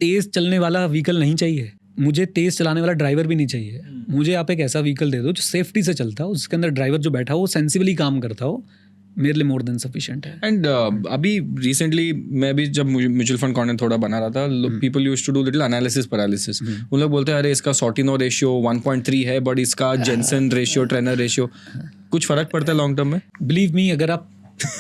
तेज़ चलने वाला व्हीकल नहीं चाहिए, मुझे तेज़ चलाने वाला ड्राइवर भी नहीं चाहिए. मुझे आप एक ऐसा व्हीकल दे दो जो सेफ्टी से चलता हो, उसके अंदर ड्राइवर जो बैठा हो वो सेंसिबली काम करता हो, मेरे लिए मोर देन सफिशिएंट है. एंड अभी रिसेंटली मैं भी जब म्यूचुअल फंड कंटेंट थोड़ा बना रहा था, people used to do little analysis paralysis. उन लोग बोलते हैं अरे इसका सॉर्टिनो रेशियो 1.3 है बट इसका जेनसन रेशियो, ट्रेनर रेशियो, कुछ फर्क पड़ता है लॉन्ग टर्म में? बिलीव मी, अगर आप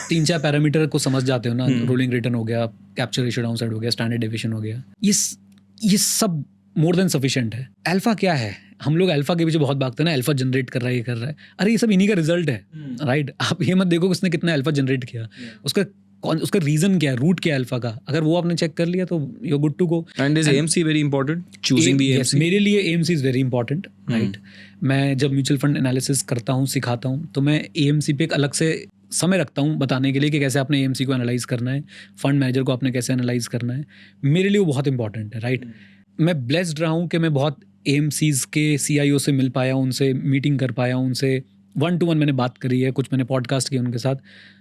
3-4 पैरामीटर को समझ जाते हो ना, रोलिंग रिटर्न हो गया, कैप्चर रेशियो डाउन साइड हो गया, स्टैंडर्ड डेविएशन हो गया, ये सब मोर देन सफिशिएंट है. अल्फा क्या है? हम लोग अल्फा के पीछे बहुत भागते हैं ना, अल्फा जनरेट कर रहा है, ये कर रहा है. अरे ये सब इन्हीं का रिजल्ट है, राइट. आप ये मत देखो कि उसने कितना अल्फा जनरेट किया, उसका रीजन क्या है, रूट क्या है अल्फा का. अगर वो आपने चेक कर लिया तो you are good to go. And is AMC very important, choosing the AMC? मेरे लिए AMC is very important, right. मैं जब म्यूचुअल फंड एनालिसिस करता हूँ, सिखाता हूँ, तो मैं AMC पे एक अलग से समय रखता हूँ बताने के लिए कि कैसे आपने AMC को एनालाइज करना है, फंड मैनेजर को आपने कैसे एनालाइज करना है. मेरे लिए वो बहुत इंपॉर्टेंट है, राइट. मैं ब्लेस्ड रहा हूँ कि मैं बहुत AMCs के CIO से मिल पाया हूँ, उनसे मीटिंग कर पाया हूँ, उनसे 1-to-1 मैंने बात करी है, कुछ मैंने पॉडकास्ट किए उनके साथ,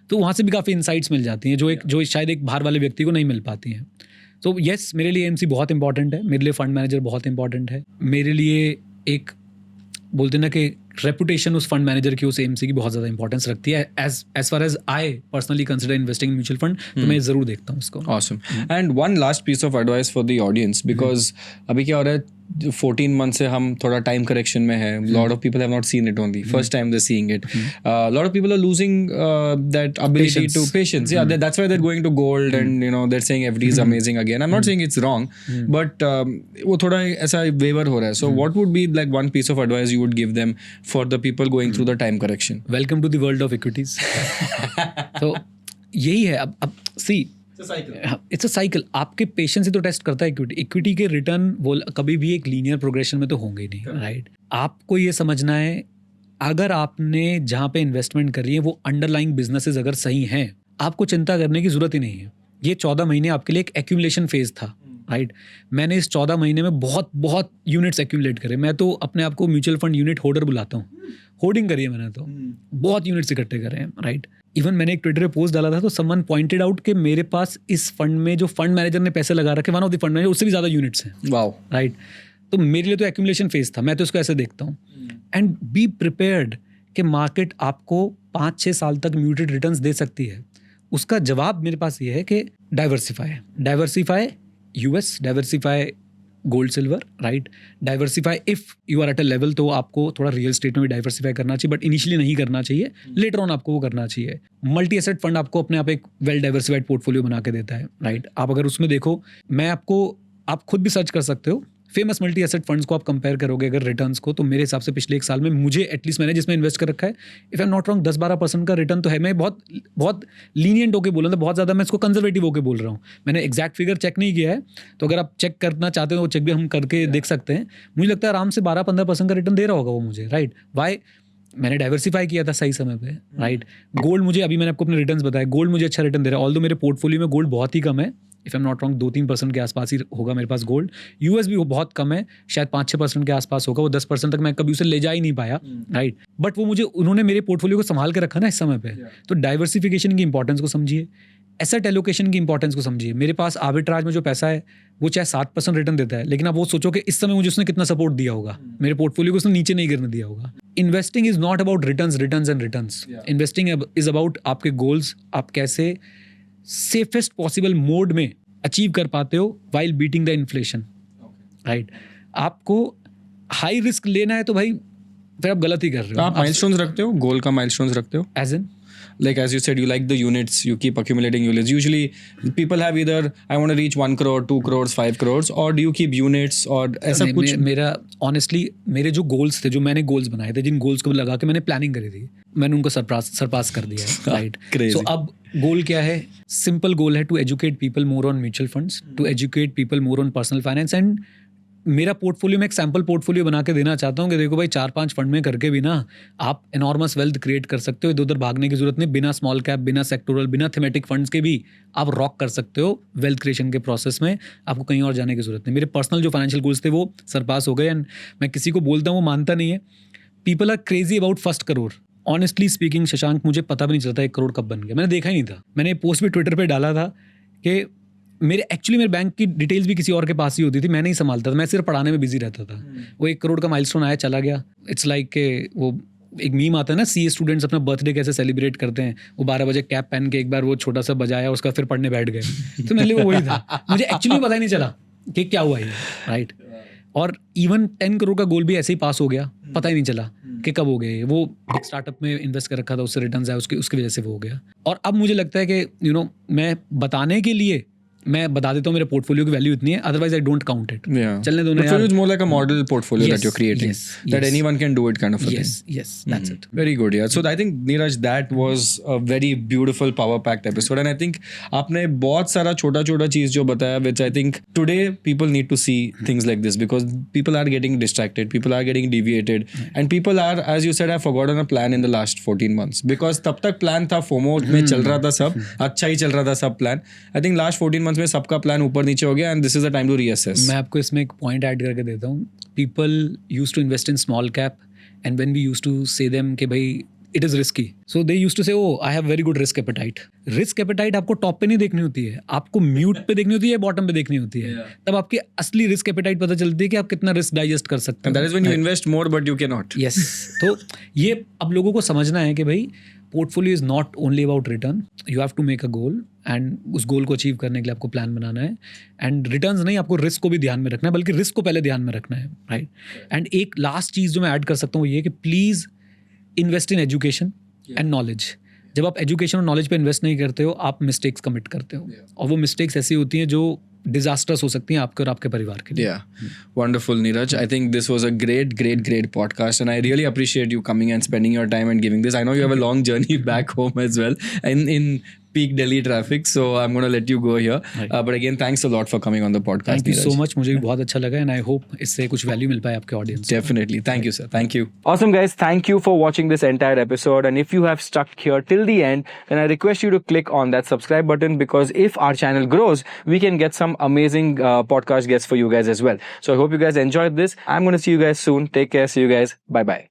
तो वहाँ से भी काफ़ी इंसाइट्स मिल जाती हैं जो शायद एक बाहर वाले व्यक्ति को नहीं मिल पाती हैं. तो येस, मेरे लिए AMC बहुत इंपॉर्टेंट है, मेरे लिए फंड मैनेजर बहुत इंपॉर्टेंट है, मेरे लिए एक बोलते ना कि रेपुटेशन उस फंड मैनेजर की, उस AMC की बहुत ज़्यादा इंपॉर्टेंस रखती है. As far as I personally consider investing in mutual fund, तो मैं ज़रूर देखता हूँ उसको. Awesome. And one last piece of advice for the audience, because अभी क्या हो रहा है, 14 months से हम थोड़ा टाइम करेक्शन में है. Lot of people have not seen it only. First time they're seeing it. Lot of people are losing that ability to patience. Yeah, that's why they're going to gold and they're saying FD is amazing again. I'm not saying it's wrong, but वो थोड़ा ऐसा waiver हो रहा है. So what would be like one piece of advice you would give them for the people going through the time correction? Welcome to the world of equities. तो यही है. अब see, इट्स अ साइकिल. आपके patience ही तो test करता है equity के return. वो कभी भी एक लीनियर प्रोग्रेशन में तो होंगे ही नहीं, राइट. आपको ये समझना है, अगर आपने जहाँ पे इन्वेस्टमेंट करी है वो अंडरलाइंग बिजनेसेस अगर सही हैं, आपको चिंता करने की जरूरत ही नहीं है. ये 14 महीने आपके लिए एक एक्यूमुलेशन फेज था, राइट. मैंने इस 14 महीने में बहुत यूनिट्स एक्यूमुलेट करे. मैं तो अपने आप को म्यूचुअल फंड यूनिट होल्डर बुलाता हूँ. होर्डिंग करी है मैंने तो, बहुत यूनिट्स इकट्ठे करे हैं. राइट. इवन मैंने एक ट्विटर पे पोस्ट डाला था तो समवन पॉइंटेड आउट कि मेरे पास इस फंड में जो फंड मैनेजर ने पैसे लगा रखे, one of the fund manager, उससे भी ज़्यादा यूनिट्स हैं. वाओ. राइट. तो मेरे लिए तो एक्यूमुलेशन फेज था, मैं तो इसको ऐसे देखता हूँ. एंड बी प्रिपेयर्ड कि मार्केट आपको 5-6 साल तक म्यूटेड रिटर्न्स दे सकती है. उसका जवाब मेरे पास ये है कि diversify US, diversify gold silver. Right. Diversify if you are at a level, तो आपको थोड़ा रियल स्टेट में भी डाइवर्सिफाई करना चाहिए, बट इनिशियली नहीं करना चाहिए, लेटर ऑन आपको वो करना चाहिए. मल्टी एसेट फंड आपको अपने आप एक वेल डाइवर्सिफाइड पोर्टफोलियो बना के देता है. राइट. आप अगर उसमें देखो, आप खुद भी सर्च कर सकते हो फेमस मल्टी एसेट फंड्स को, आप कंपेयर करोगे अगर रिटर्न्स को, तो मेरे हिसाब से पिछले 1 साल में मुझे एटलीस्ट, मैंने जिसमें इन्वेस्ट कर रखा है, if I am not wrong, 10-12% का रिटर्न तो है. मैं बहुत लीनियंट होकर बोल रहा हूँ, बहुत ज़्यादा मैं इसको कंजर्वेटिव होकर बोल रहा हूँ. मैंने एग्जैक्ट फिगर चेक नहीं किया है, तो अगर आप चेक करना चाहते हो वो चेक भी हम करके देख सकते हैं. मुझे लगता है आराम से 12-15% का रिटर्न दे रहा होगा वो मुझे. राइट. वाई? मैंने डाइवर्सिफाई किया था सही समय पे. राइट. गोल्ड मुझे, अभी मैंने आपको अपने रिटर्न्स बताया, गोल्ड मुझे अच्छा रिटर्न दे रहा है. ऑल्दो मेरे पोर्टफोलियो में गोल्ड बहुत ही कम है, if I am not wrong 2-3% के आसपास ही होगा मेरे पास गोल्ड. यूएस भी वो बहुत कम है, शायद 5-6% के आसपास होगा. वो 10% तक मैं कभी उसे ले जा ही नहीं पाया. राइट. बट वो मुझे, उन्होंने मेरे पोर्टफोलियो को संभाल के रखा ना इस समय पे. तो डाइवर्सिफिकेशन की इंपॉर्टेंस को समझिए, एसेट एलोकेशन की इंपॉर्टेंस को समझिए. मेरे पास आर्बिट्राज में जो पैसा है वो चाहे 7% रिटर्न देता है, लेकिन आप वो सोचो कि इस समय मुझे उसने कितना सपोर्ट दिया होगा, मेरे पोर्टफोलियो को उसने नीचे नहीं गिरने दिया होगा. Investing is not about returns and returns. Investing is about आपके गोल्स, आप कैसे सेफेस्ट पॉसिबल मोड में अचीव कर पाते हो while beating the inflation. Right. आपको हाई रिस्क लेना है तो भाई फिर आप गलत ही कर रहे हो. आप माइलस्टोन्स रखते हो, गोल का माइलस्टोन्स रखते हो? As in, like as you said, you like the units, you keep accumulating units. Usually people have either I want to reach 1 crore, 2 crores, 5 crores, or do you keep units or ऐसा कुछ? मेरा honestly, मेरे जो goals थे, जो मैंने goals बनाए थे, जिन गोल्स को लगा के मैंने प्लानिंग करी थी, मैंने उनको सरपास कर दिया है. राइट. सो अब गोल क्या है? सिंपल गोल है to educate people more on mutual funds, to educate people more on personal finance. And मेरा पोर्टफोलियो में एक सैम्पल पोर्टफोलियो बना के देना चाहता हूँ कि देखो भाई, 4-5 फंड में करके भी ना आप एनॉर्मस वेल्थ क्रिएट कर सकते हो. इधर उधर भागने की जरूरत नहीं. बिना स्मॉल कैप, बिना सेक्टोरल, बिना थीमेटिक फंड्स के भी आप रॉक कर सकते हो वेल्थ क्रिएशन के प्रोसेस में. आपको कहीं और जाने की जरूरत नहीं. मेरे पर्सनल जो फाइनेंशियल गोल्स थे वो सरपास हो गए. एंड मैं किसी को बोलता हूँ वो मानता नहीं है. People are crazy about first crore. Honestly speaking Shashank, मुझे पता भी नहीं चलता 1 करोड़ कब बन गया. मैंने देखा ही नहीं था. मैंने पोस्ट भी ट्विटर पर डाला था कि मेरे बैंक की डिटेल्स भी किसी और के पास ही होती थी, मैं नहीं संभालता था. मैं सिर्फ पढ़ाने में बिजी रहता था. वो 1 करोड़ का माइलस्टोन आया, चला गया. इट्स लाइक के वो एक मीम आता है ना, सीए स्टूडेंट्स अपना बर्थडे कैसे सेलिब्रेट करते हैं. वो 12 बजे कैप पहन के एक बार वो छोटा सा बजाया, उसका फिर पढ़ने बैठ गए. तो मेरे लिए वो वही था. मुझे एक्चुअली पता ही नहीं चला कि क्या हुआ ये. राइट. और इवन 10 करोड़ का गोल भी ऐसे ही पास हो गया, पता ही नहीं चला कि कब हो गए. वो एक स्टार्टअप में इन्वेस्ट कर रखा था, उससे रिटर्न्स आए, उसकी वजह से वो हो गया. और अब मुझे लगता है कि मैं बताने के लिए मैं बता देता हूँ मेरे पोर्टफोलियो की वैल्यू इतनी है, otherwise I don't count it. चलने दो ना यार. Portfolio is more like a model portfolio that you're creating, that yes. anyone can do it kind of a thing. Yes, that's it. Very good, yeah. So I think Neeraj, that was a very beautiful power-packed episode, and I think आपने बहुत सारा छोटा चीज जो बताया, which I think today people need to see things like this because people are getting distracted, people are getting deviated, and people are, as you said, have forgotten a plan in the last 14 months because तब तक plan था, FOMO में चल रहा था सब, अच्छा ही चल रहा था सब plan. I think last 14 months में सबका प्लान ऊपर नीचे हो गया, and this is the time to reassess. मैं आपको इसमें एक पॉइंट ऐड करके देता हूँ. People used to invest in small cap and when we used to say them कि भाई it is risky, so they used to say oh I have very good risk appetite. Risk appetite आपको top पे नहीं देखनी होती है, आपको mute पे देखनी होती है, बॉटम पे देखनी होती है. तब आपकी असली रिस्क एपेटाइट पता चलती है कि आप कितना रिस्क डाइजेस्ट कर सकते हैं. That is when you invest more but you can not. Yes. तो ये अब लोगों को समझना है कि भाई portfolio is not only about return. You have to make a goal and उस गोल को अचीव करने के लिए आपको प्लान बनाना है. एंड रिटर्न्स नहीं, आपको रिस्क को भी ध्यान में रखना है, बल्कि रिस्क को पहले ध्यान में रखना है. राइट. एंड एक लास्ट चीज़ जो मैं ऐड कर सकता हूँ वो ये कि please invest in education and knowledge. जब आप एजुकेशन और नॉलेज पे इन्वेस्ट नहीं करते हो, आप मिस्टेक्स कमिट करते हो. और वो मिस्टेक्स ऐसी होती हैं जो डिजास्टर्स हो सकती हैं आपके और आपके परिवार के लिए. Yeah, wonderful, Neeraj. I think this was a great podcast, and I really appreciate you coming and spending your time and giving this. I know you have a long journey back home as well, in peak Delhi traffic, so I'm going to let you go here. Right. But again, thanks a lot for coming on the podcast. Thank you so Neeraj. much. मुझे भी बहुत अच्छा लगा and I hope इससे कुछ value मिल पाए आपके audience को. Definitely. Thank you, sir. Thank you. Awesome, guys. Thank you for watching this entire episode. And if you have stuck here till the end, then I request you to click on that subscribe button, because if our channel grows, we can get some amazing podcast guests for you guys as well. So I hope you guys enjoyed this. I'm going to see you guys soon. Take care. See you guys. Bye-bye.